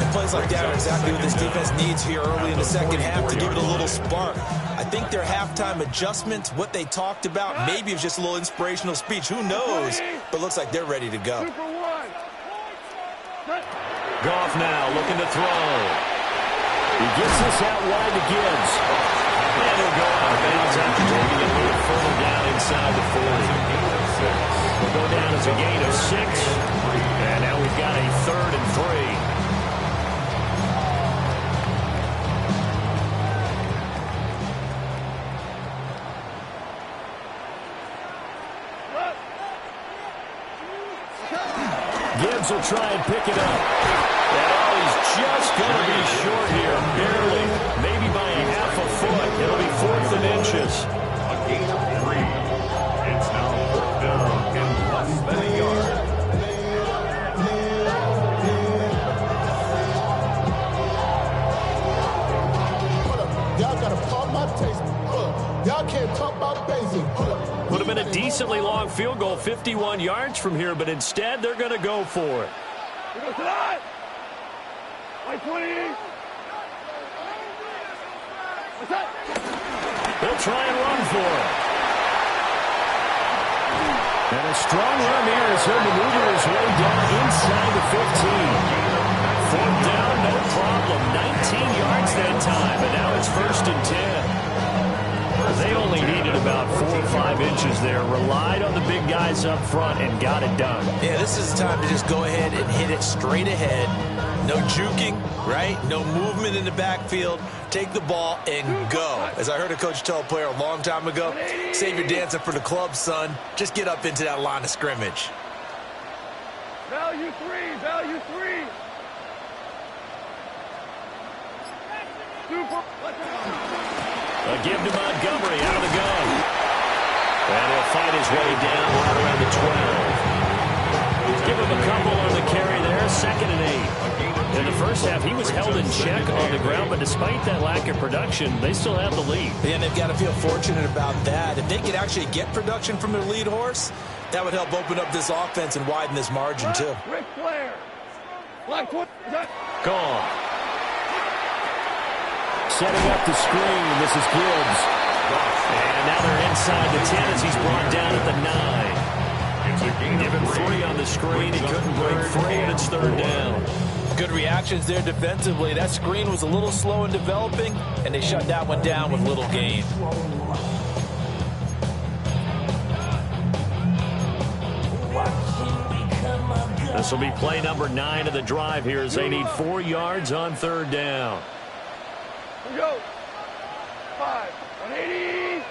And plays like that are exactly what this defense needs here early in the second half to give it a little spark. I think their halftime adjustments, what they talked about, maybe it was just a little inspirational speech. Who knows? But looks like they're ready to go. Goff now looking to throw. He gets this out wide to Gibbs. And he'll go out of bounds after taking it a little further down inside the 40. We'll go down as a gain of 6. And now we've got a 3rd and 3. Gibbs will try and pick it up. And he's just going to be short here, barely. Maybe by a half a foot. It'll be 4th and inches. A gain of 3. It's now 4th down and less than a yard. Y'all gotta pump my taste. Y'all can't talk about basic. Would have been a decently long field goal, 51 yards from here, but instead they're going to go for it. Here goes tonight. 20. What's that? They'll try and run for it. And a strong run here as he'll maneuver his way down inside the 15. Fourth down, no problem. 19 yards that time, and now it's 1st and 10. They only needed about 4 or 5 inches there. Relied on the big guys up front and got it done. Yeah, this is the time to just go ahead and hit it straight ahead. No juking, right? No movement in the backfield. Take the ball and go. As I heard a coach tell a player a long time ago, save your dancing for the club, son. Just get up into that line of scrimmage. Value 3, value 3. Super. A give to Montgomery out of the gun. And he'll fight his way down right around the 12. Give him a couple on the carry there. 2nd and 8. In the first half, he was held in check on the ground, but despite that lack of production, they still have the lead. Yeah, and they've got to feel fortunate about that. If they could actually get production from their lead horse, that would help open up this offense and widen this margin, too. Ric Flair. Black foot. Gone. Setting up the screen, this is Gibbs. And now they're inside the 10 as he's brought down at the 9. Give him 3 on the screen. He couldn't break free, and it's 3rd down. Good reactions there defensively. That screen was a little slow in developing, and they shut that one down with little gain. This will be play number 9 of the drive here as they need 4 yards on 3rd down. Here we go. 5, 180.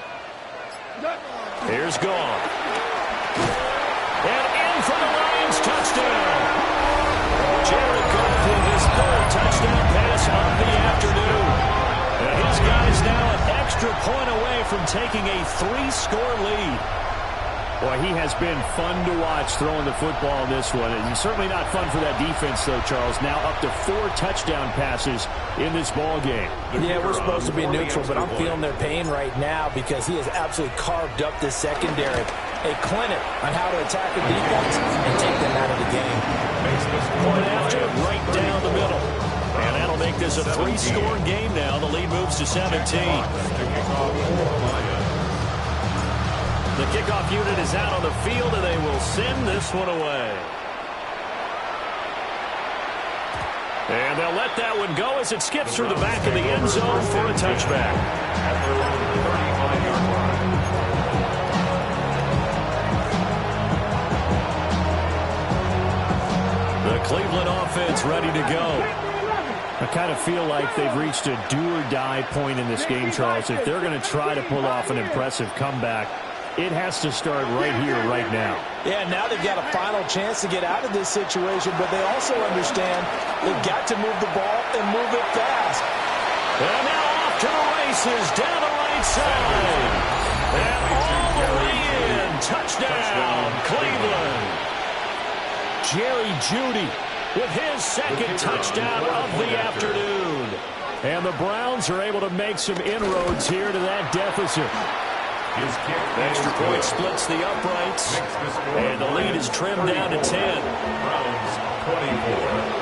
Here's Gone. And in for the Lions, touchdown. Jared Goff with his 3rd touchdown pass of the afternoon. And his guys now an extra point away from taking a 3-score lead. Boy, he has been fun to watch throwing the football in this one. And certainly not fun for that defense, though, Charles. Now up to 4 touchdown passes in this ball game. Yeah, we're supposed to be neutral, but I'm feeling their pain right now because he has absolutely carved up this secondary. A clinic on how to attack the defense and take them out of the game. Point after right down the middle. And that'll make this a 3-score game now. The lead moves to 17. The kickoff unit is out on the field, and they will send this one away. And they'll let that one go as it skips through the back of the end zone for a touchback. The Cleveland offense ready to go. I kind of feel like they've reached a do-or-die point in this game, Charles. If they're going to try to pull off an impressive comeback, it has to start right here, right now. Yeah, now they've got a final chance to get out of this situation, but they also understand they've got to move the ball and move it fast. And now off to the races, down the right side. And all the way in. Touchdown, Cleveland. Jerry Jeudy with his 2nd touchdown of the afternoon. And the Browns are able to make some inroads here to that deficit. Extra point splits the uprights, and the lead is trimmed down to 10. Browns 24.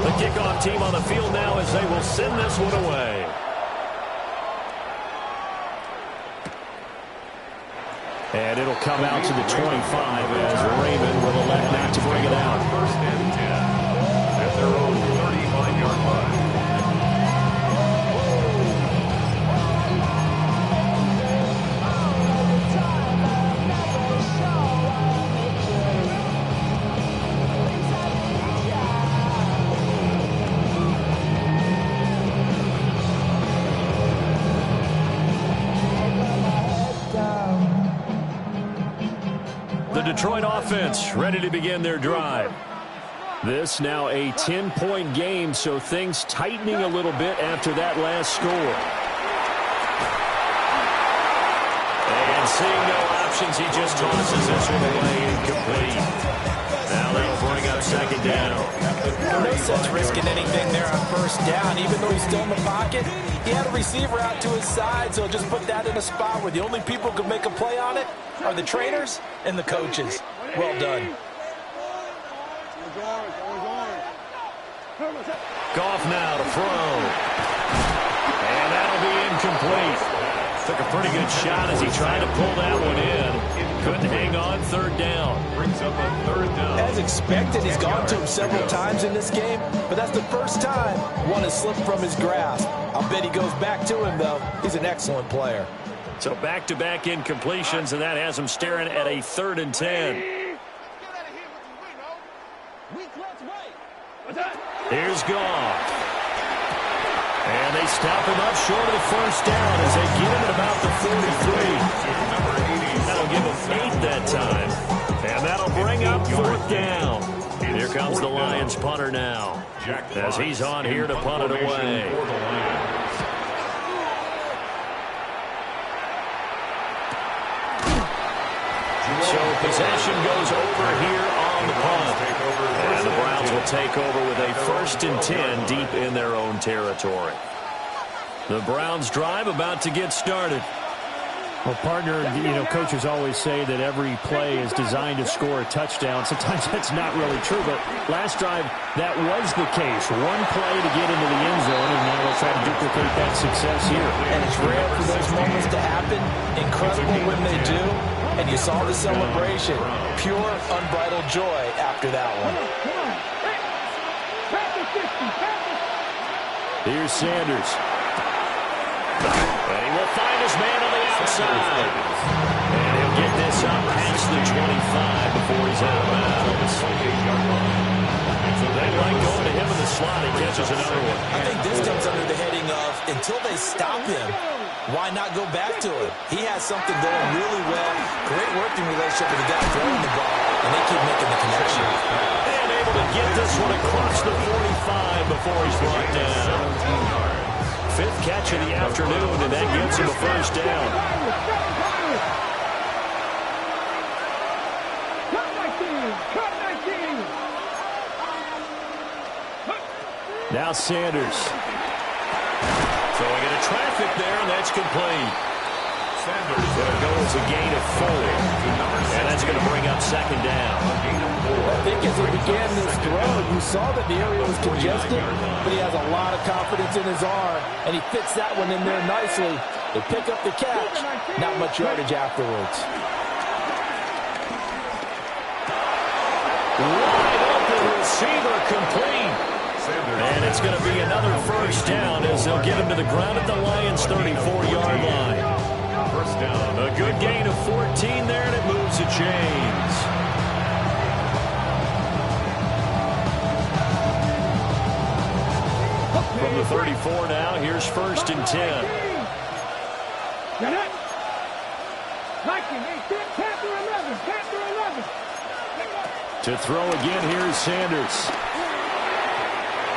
The kickoff team on the field now as they will send this one away. And it'll come out to the 25 as Raymond will elect not to bring it out. 1st and 10 at their own 35-yard line. The Detroit offense ready to begin their drive. This now a 10-point game, so things tightening a little bit after that last score. And seeing no options, he just tosses this one away incomplete. Now they'll bring up 2nd down. No sense risking anything there on 1st down. Even though he's still in the pocket, he had a receiver out to his side, so just put that in a spot where the only people who can make a play on it are the trainers and the coaches. Well done. Goff now to throw. And that'll be incomplete. Took a pretty good shot as he tried to pull that one in. Couldn't hang on, third down. Brings up a third down. As expected, he's gone to him several times in this game, but that's the first time one has slipped from his grasp. I'll bet he goes back to him, though. He's an excellent player. So back-to-back incompletions, and that has him staring at a 3rd and 10. Here's Goff. And they stop him up short of the first down as they get him at about the 43. That'll give him 8 that time. And that'll bring up 4th down. Here comes the Lions punter now, as he's on here to punt it away. So possession goes over here on the punt. And the Browns will take over with a 1st and 10 deep in their own territory. The Browns drive about to get started. Well, partner, coaches always say that every play is designed to score a touchdown. Sometimes that's not really true, but last drive, that was the case. One play to get into the end zone, and now they'll try to duplicate that success here. And it's rare for those moments to happen. Incredible when they do. And you saw the celebration. Pure, unbridled joy after that one. Here's Sanders. And he will find his man on the outside. And he'll get this up past the 25 before he's out of bounds. So they like going to him in the slot. He catches another one. I think this comes under the heading of, until they stop him, why not go back to it? He has something going really well. Great working relationship with the guy throwing the ball, and they keep making the connection. And able to get this one across the 45 before he's brought down. 5th catch of the afternoon, and that gets him a 1st down. Now Sanders. Throwing into traffic there, and that's complete. Sanders going to go as a gain of 4. And that's going to bring up 2nd down. I think as he began this throw, you saw that the area was congested, but he has a lot of confidence in his arm, and he fits that one in there nicely. They pick up the catch, not much yardage afterwards. Wide open receiver complete. And it's going to be another 1st down as they'll get him to the ground at the Lions' 34-yard line. 1st down. A good gain of 14 there, and it moves the chains. From the 34 now, here's 1st and 10. To throw again, here's Sanders.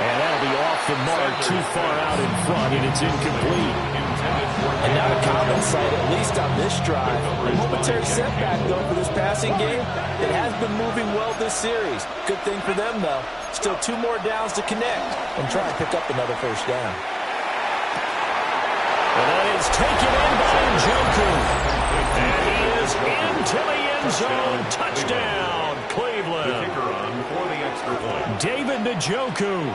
And that'll be off the mark, too far out in front, and it's incomplete. And not a common sight, at least on this drive. A momentary setback, though, for this passing game. It has been moving well this series. Good thing for them, though. Still 2 more downs to connect and try and pick up another 1st down. And that is taken in by Njoku. And he is into the end zone. Touchdown, Cleveland. David Njoku,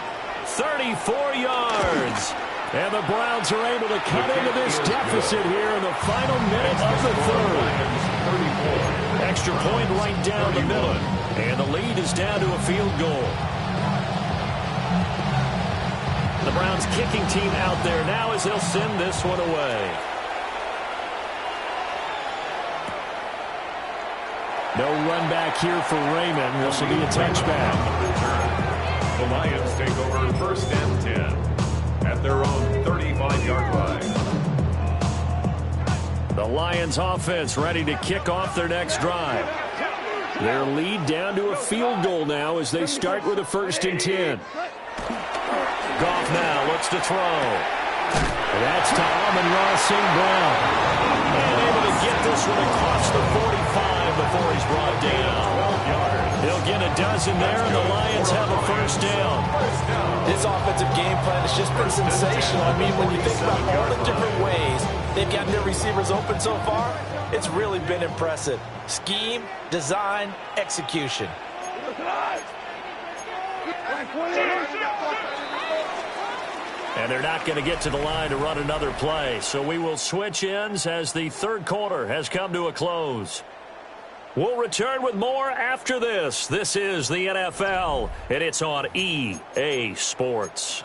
34 yards. And the Browns are able to cut into this deficit here in the final minute of the 3rd. Extra point right down the middle. And the lead is down to a field goal. The Browns kicking team out there now as they'll send this one away. No run back here for Raymond. This will be a touchback. The Lions take over 1st and 10 at their own 35-yard line. The Lions offense ready to kick off their next drive. Their lead down to a field goal now as they start with a 1st and 10. Goff now looks to throw. That's to Amon-Ra St. Brown. And able to get this one across the 45 before he's brought down. He'll get a dozen there, and the Lions have a 1st down. This offensive game plan has just been sensational. I mean, when you think about all the different ways they've gotten their receivers open so far, It's really been impressive. Scheme, design, execution. And they're not going to get to the line to run another play. So we will switch ends as the third quarter has come to a close. We'll return with more after this. This is the NFL, and it's on EA Sports.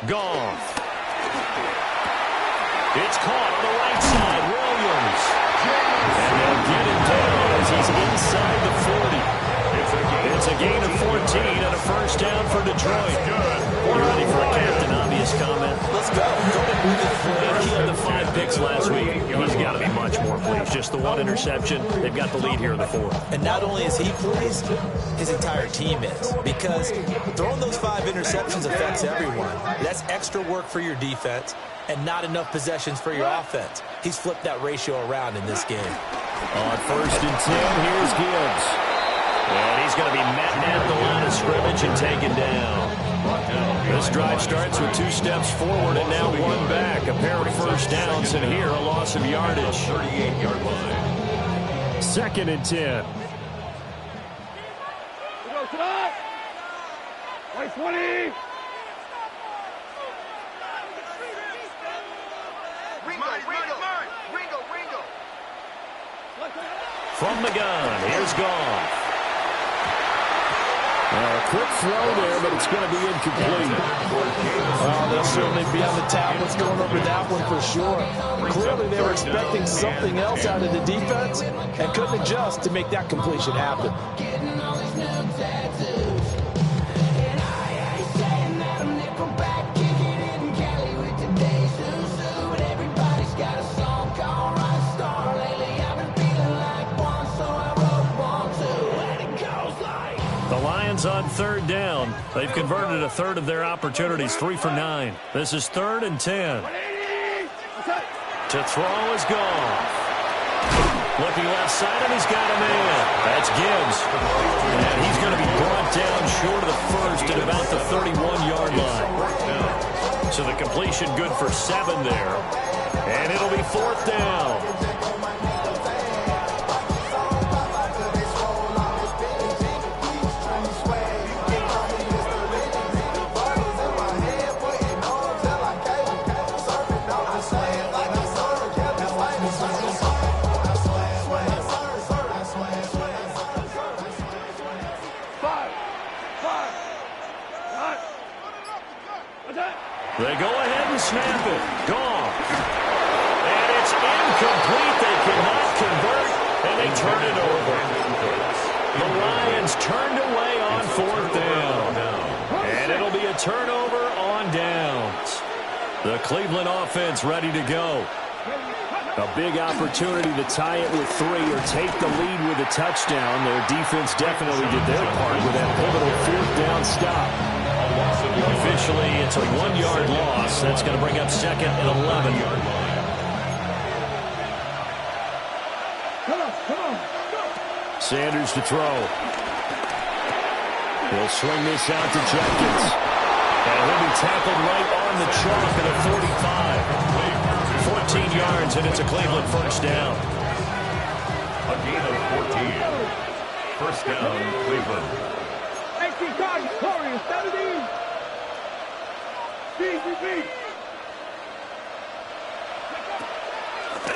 Goff. It's caught on the right side. Williams. And they'll get him down as he's inside the 40. It's a gain of 14 and a first down for Detroit. You ready for a Captain Obvious comment? Let's go. He had the 5 picks last week. He's got to be much more pleased. Just the 1 interception. They've got the lead here in the 4th. And not only is he pleased, his entire team is. Because throwing those 5 interceptions affects everyone. That's extra work for your defense and not enough possessions for your offense. He's flipped that ratio around in this game. On 1st and 10, here's Gibbs. And he's going to be met at the line of scrimmage and taken down. This drive starts with 2 steps forward and now 1 back. A pair of first downs, and here a loss of yardage. 38-yard line. 2nd and 10. White 20. From the gun, here's Goff. A quick throw there, but it's going to be incomplete. Oh, they'll certainly be on the tablets going over that one for sure. Clearly, they were expecting something else out of the defense and couldn't adjust to make that completion happen. On 3rd down. They've converted a third of their opportunities, 3 for 9. This is 3rd and 10. To throw is Goff. Looking left side, and he's got a man. That's Gibbs. And he's going to be brought down short of the first at about the 31-yard line. So the completion good for 7 there. And it'll be 4th down. They go ahead and snap it. Goff. And it's incomplete. They cannot convert, and they turn it over. The Lions turned away on 4th down. And it'll be a turnover on downs. The Cleveland offense ready to go. A big opportunity to tie it with 3 or take the lead with a touchdown. Their defense definitely did their part with that pivotal 4th down stop. Officially, it's a 1-yard loss. That's going to bring up 2nd and 11. Sanders to throw. He'll swing this out to Jenkins. And he'll be tackled right on the chalk at the 45. 14 yards, and it's a Cleveland first down. A gain of 14. First down, Cleveland. 18 cards, Corey, 70.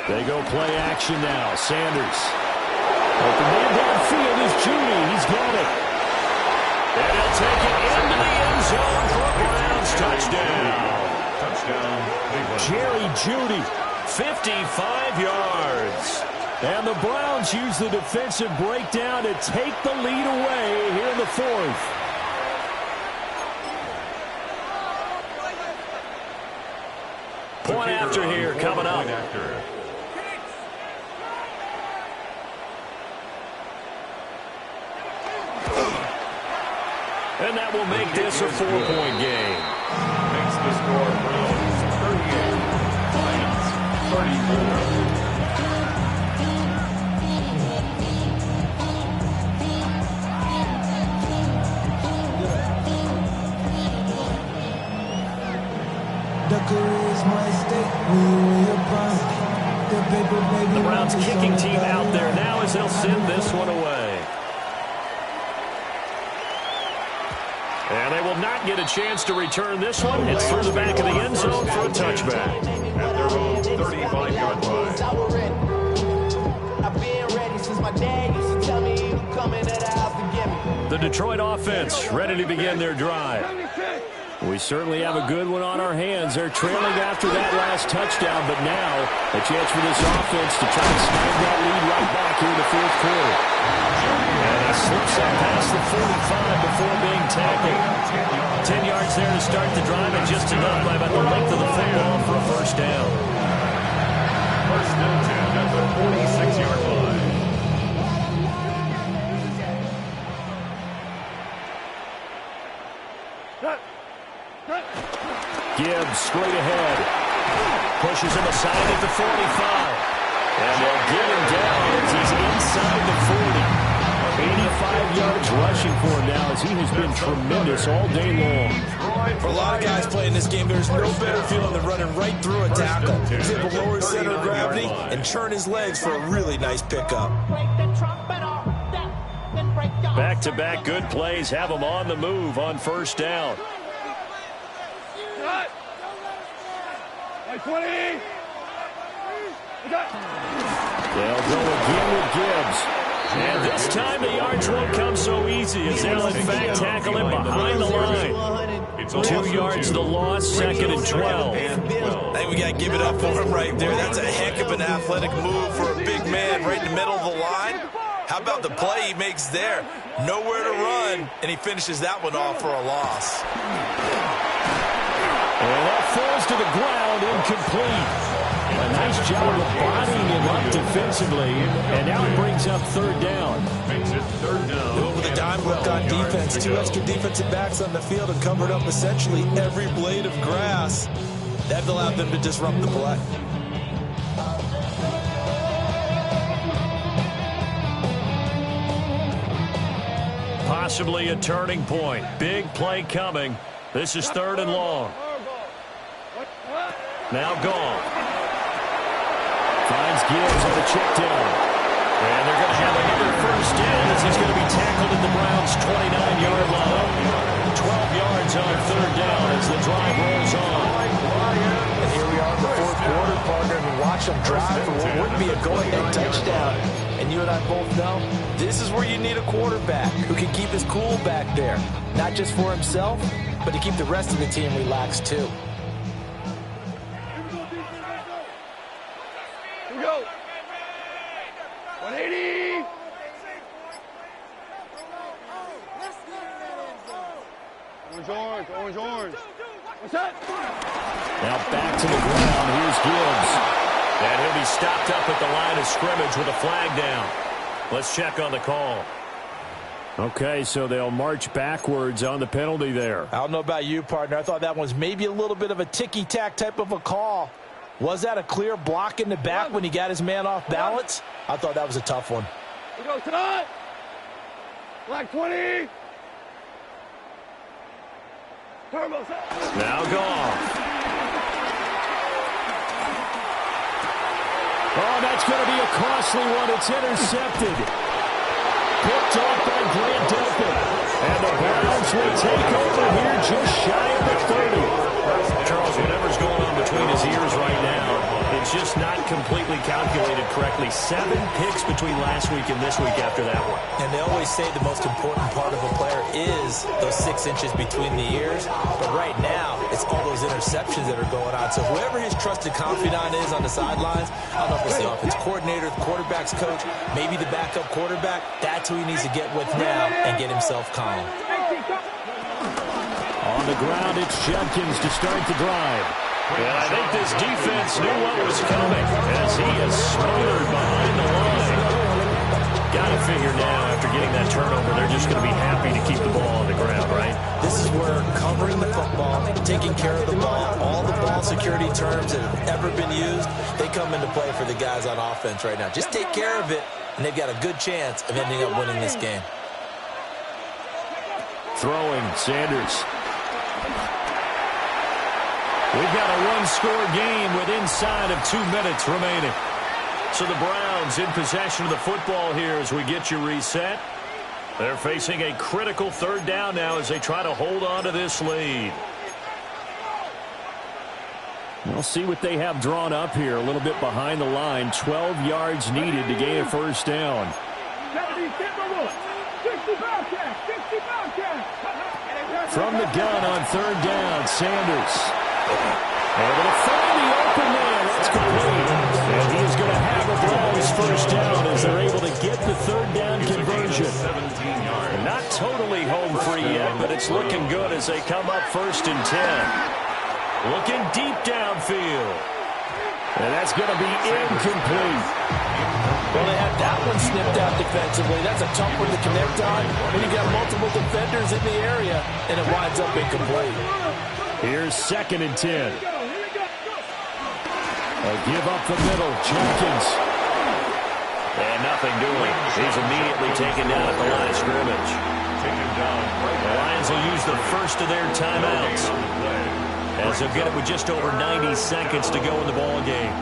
They go play action now. Sanders. Open man downfield is Judy. He's got it. And he'll take it into the end zone for a Browns touchdown. Touchdown, Cleveland. Jerry Judy, 55 yards. And the Browns use the defensive breakdown to take the lead away here in the 4th. Point after here coming up. And that will make this a 4-point game. Makes the score Browns 38, Lions 34. The Browns kicking team out there now as they'll send this one away. And they will not get a chance to return this one. It's through the back of the end zone for a touchback. At their own 35-yard line. I've been ready since my dad used to tell me he would come into the house to get me. The Detroit offense ready to begin their drive. We certainly have a good one on our hands. They're trailing after that last touchdown, but now a chance for this offense to try to snag that lead right back here in the fourth quarter. And he slips up past the 45 before being tackled. 10 yards there to start the drive, and just enough by about the length of the football for a first down. First and 10 at the 46-yard line. Gibbs straight ahead. Pushes him aside at the 45. And they'll get him down as he's inside the 40. 85 yards rushing for him now as he has been tremendous all day long. For a lot of guys playing this game, there's no better feeling than running right through a tackle. He's able to lower his center of gravity and turn his legs for a really nice pickup. Back-to-back good plays have him on the move on first down. Hey, 20. They'll go again with Gibbs. And this time the yards won't come so easy as they'll in fact tackle him behind the line. 2 yards the loss, second and 12. I think we got to give it up for him right there. That's a heck of an athletic move for a big man right in the middle of the line. How about the play he makes there? Nowhere to run, and he finishes that one off for a loss. And that falls to the ground, incomplete. A nice job of bodying him up defensively, and now it brings up third down. Makes it third down. Over the dime look on defense. 2 extra defensive backs on the field and covered up essentially every blade of grass. That allowed them to disrupt the play. Possibly a turning point. Big play coming. This is third and long. Now gone. Finds Gibbs on the check down. And they're going to have another first down as he's going to be tackled at the Browns' 29-yard line. 12 yards on third down as the drive rolls on. And here we are in the fourth quarter, partner, and watch them drive for what would be a go-ahead touchdown. And you and I both know this is where you need a quarterback who can keep his cool back there. Not just for himself, but to keep the rest of the team relaxed too. Here we go. 180. Orange. What's that? Now back to the ground. Here's Gibbs. And he'll be stopped up at the line of scrimmage with a flag down. Let's check on the call. Okay, so they'll march backwards on the penalty there. I don't know about you, partner. I thought that was maybe a little bit of a ticky-tack type of a call. Was that a clear block in the back when he got his man off balance? I thought that was a tough one. We go tonight. Black 20. Turbo set. Now gone. Oh, that's going to be a costly one. It's intercepted. Picked off by Grant Delpit. And the Browns will take over here just shy of the 30. Charles, whatever's going on between his ears right now, it's just not completely calculated correctly. 7 picks between last week and this week after that one. And they always say the most important part of a player is those 6 inches between the ears. But right now, it's all those interceptions that are going on. So whoever his trusted confidant is on the sidelines, I don't know if it's the offense coordinator, the quarterback's coach, maybe the backup quarterback, that's who he needs to get with now and get himself calm. On the ground, it's Judkins to start the drive. And I think this defense knew what was coming as he is smothered behind the line. got to figure now, after getting that turnover, they're just going to be happy to keep the ball on the ground, right? This is where covering the football, taking care of the ball, all the ball security terms that have ever been used, they come into play for the guys on offense right now. Just take care of it, and they've got a good chance of ending up winning this game. Throwing, Sanders. We've got a one-score game with inside of 2 minutes remaining. So the Browns in possession of the football here as we get you reset. They're facing a critical third down now as they try to hold on to this lead. We'll see what they have drawn up here. A little bit behind the line. 12 yards needed to gain a first down. From the gun on third down, Sanders. Able to find the open man. That's complete. And he is going to have a Browns first down as they're able to get the third down conversion. Not totally home free yet, but it's looking good as they come up 1st and 10. Looking deep downfield. And that's going to be incomplete. Well, they had that one snipped out defensively. That's a tough one to connect on. When you got multiple defenders in the area, and it winds up incomplete. Here's 2nd and 10. A give up the middle. Jenkins. And nothing doing. He's immediately taken down at the line of scrimmage. The Lions will use the first of their timeouts, as they'll get it with just over 90 seconds to go in the ball game.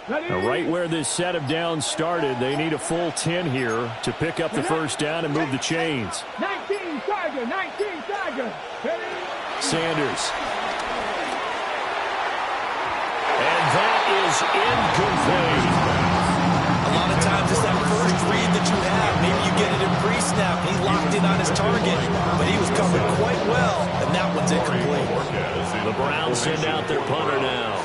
Now, right where this set of downs started, they need a full 10 here to pick up the first down and move the chains. 19 Tiger, 19 Tiger. Sanders. And that is incomplete. A lot of times it's that first read that you have. Maybe you get it in pre-snap. He locked in on his target, but he was covered quite well, and that one's incomplete. The Browns send out their punter now,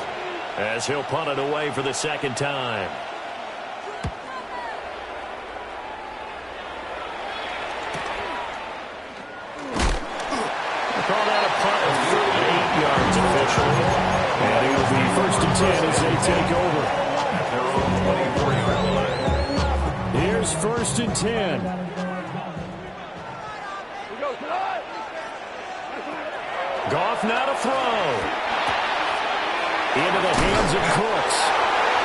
as he'll punt it away for the second time. They call that a punt of 38 yards officially. And it will be 1st and 10 as they take over. Here's 1st and 10. Goff now to throw. Into the hands of Cooks.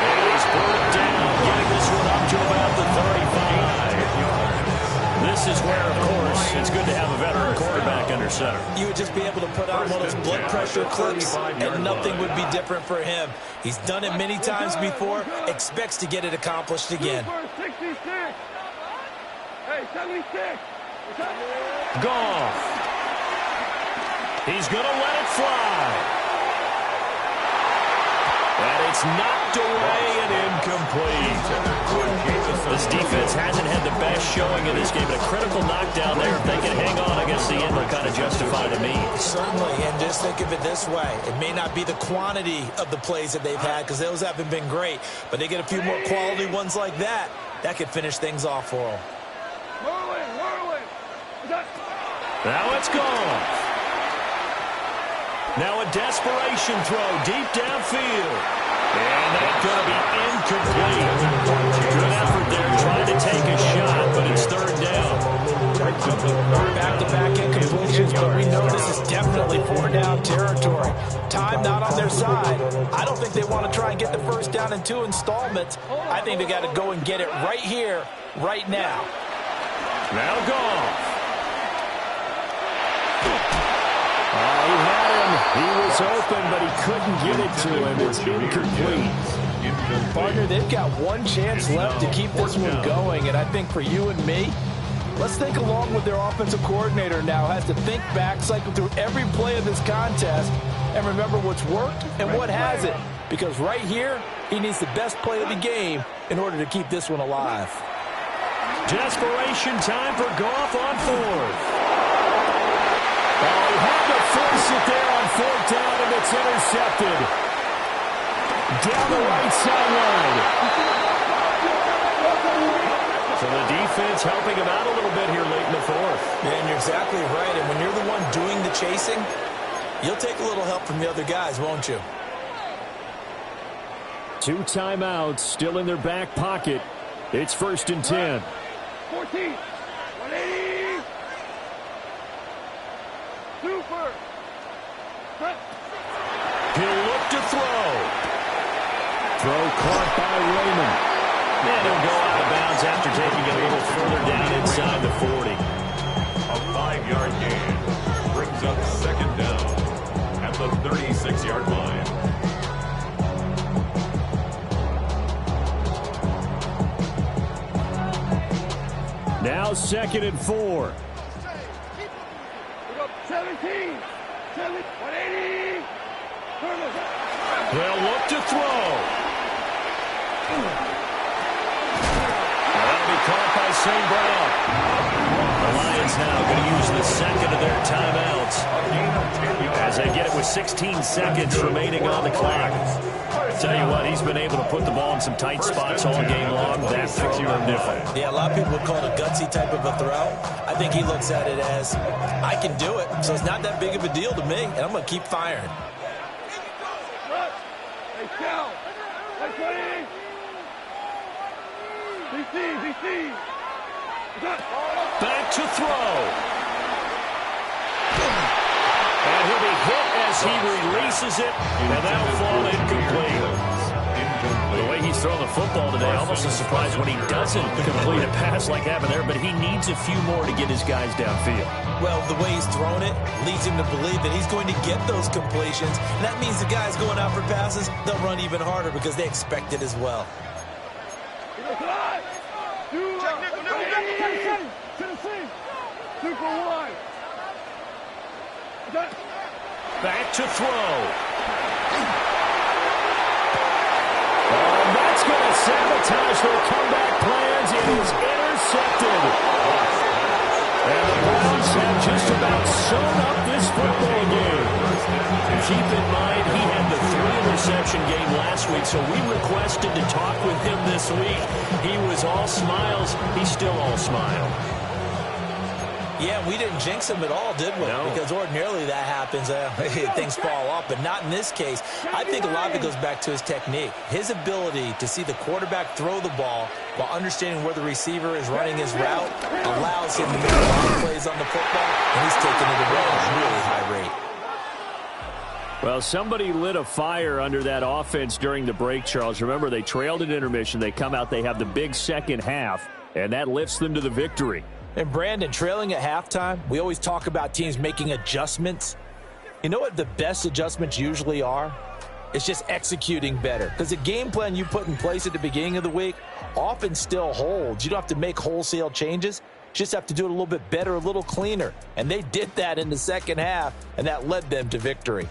And he's brought down, getting this one up to about the 35. This is where, of course, it's good to have a veteran quarterback under center. You would just be able to put on one of those blood pressure clips, and nothing would be different for him. He's done it many times before, expects to get it accomplished again. 66. Hey, 76. Goff. He's going to let it fly. And it's knocked away and incomplete. This defense hasn't had the best showing in this game, but a critical knockdown there. If they can hang on, I guess the end will kind of justify the means. Certainly, and just think of it this way. It may not be the quantity of the plays that they've had, because those haven't been great, but they get a few more quality ones like that. That could finish things off for them. Whirling. Now it's gone. Now a desperation throw deep downfield. And that's going to be incomplete. Good effort there trying to take a shot, but it's 3rd down. Back-to-back incompletions, but we know this is definitely 4-down territory. Time not on their side. I don't think they want to try and get the first down in 2 installments. I think they got to go and get it right here, right now. Now Goff. He had him. He was open, but he couldn't get it to him. It's incomplete. Partner, they've got one chance left to keep this one going, and I think for you and me, let's think along with their offensive coordinator now. Has to think back, cycle through every play of this contest, and remember what's worked and what hasn't. Because right here, he needs the best play of the game in order to keep this one alive. Desperation time for Goff on 4th. Oh, he had to force it there on 4th down, and it's intercepted. Down the right sideline. So the defense helping him out a little bit here late in the 4th. Yeah, and you're exactly right. And when you're the one doing the chasing, you'll take a little help from the other guys, won't you? 2 timeouts still in their back pocket. It's 1st and 10. 14. 180. Super. He'll look to throw. Throw caught by Raymond. And he'll go out of bounds after taking it a little further down inside the 40. A 5-yard gain brings up 2nd down at the 36-yard line. Now 2nd and 4. 17. 180. They'll look to throw. That'll be caught by St. Brown. The Lions now going to use the 2nd of their timeouts as they get it with 16 seconds remaining on the clock. Tell you what, he's been able to put the ball in some tight spots all game long. That throw no different. Yeah, a lot of people would call it a gutsy type of a throw. I think he looks at it as, I can do it, so it's not that big of a deal to me, and I'm going to keep firing. Hey, Cal. 120. BC. Back to throw. And he'll be hit as he releases it, and that'll fall incomplete. The way he's throwing the football today, almost a surprise when he doesn't complete a pass like happened there, but he needs a few more to get his guys downfield. Well, the way he's thrown it leads him to believe that he's going to get those completions, and that means the guys going out for passes, they'll run even harder because they expect it as well. Super 1. Back to throw. And that's going to sabotage their comeback plans. It is intercepted. And the Browns have just about sewn up this football game. Keep in mind, he had the 3-interception game last week, so we requested to talk with him this week. He was all smiles. He's still all smile. Yeah, we didn't jinx him at all, did we? No. Because ordinarily that happens. Things fall off, but not in this case. I think a lot of it goes back to his technique. His ability to see the quarterback throw the ball while understanding where the receiver is running his route allows him to make a lot of plays on the football, and he's taking it away at a really high rate. Well, somebody lit a fire under that offense during the break, Charles. Remember, they trailed at intermission. They come out, they have the big second half, and that lifts them to the victory. And Brandon, trailing at halftime, we always talk about teams making adjustments. You know what the best adjustments usually are? It's just executing better. Because the game plan you put in place at the beginning of the week often still holds. You don't have to make wholesale changes. You just have to do it a little bit better, a little cleaner. And they did that in the second half, and that led them to victory.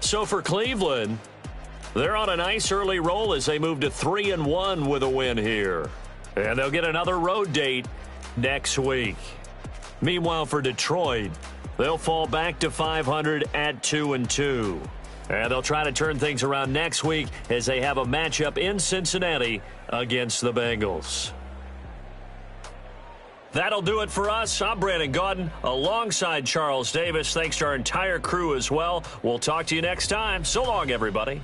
So for Cleveland, they're on a nice early roll as they move to 3-1 with a win here. And they'll get another road date next week. Meanwhile, for Detroit, they'll fall back to 500 at 2-2. And they'll try to turn things around next week as they have a matchup in Cincinnati against the Bengals. That'll do it for us. I'm Brandon Gaudin alongside Charles Davis. Thanks to our entire crew as well. We'll talk to you next time. So long, everybody.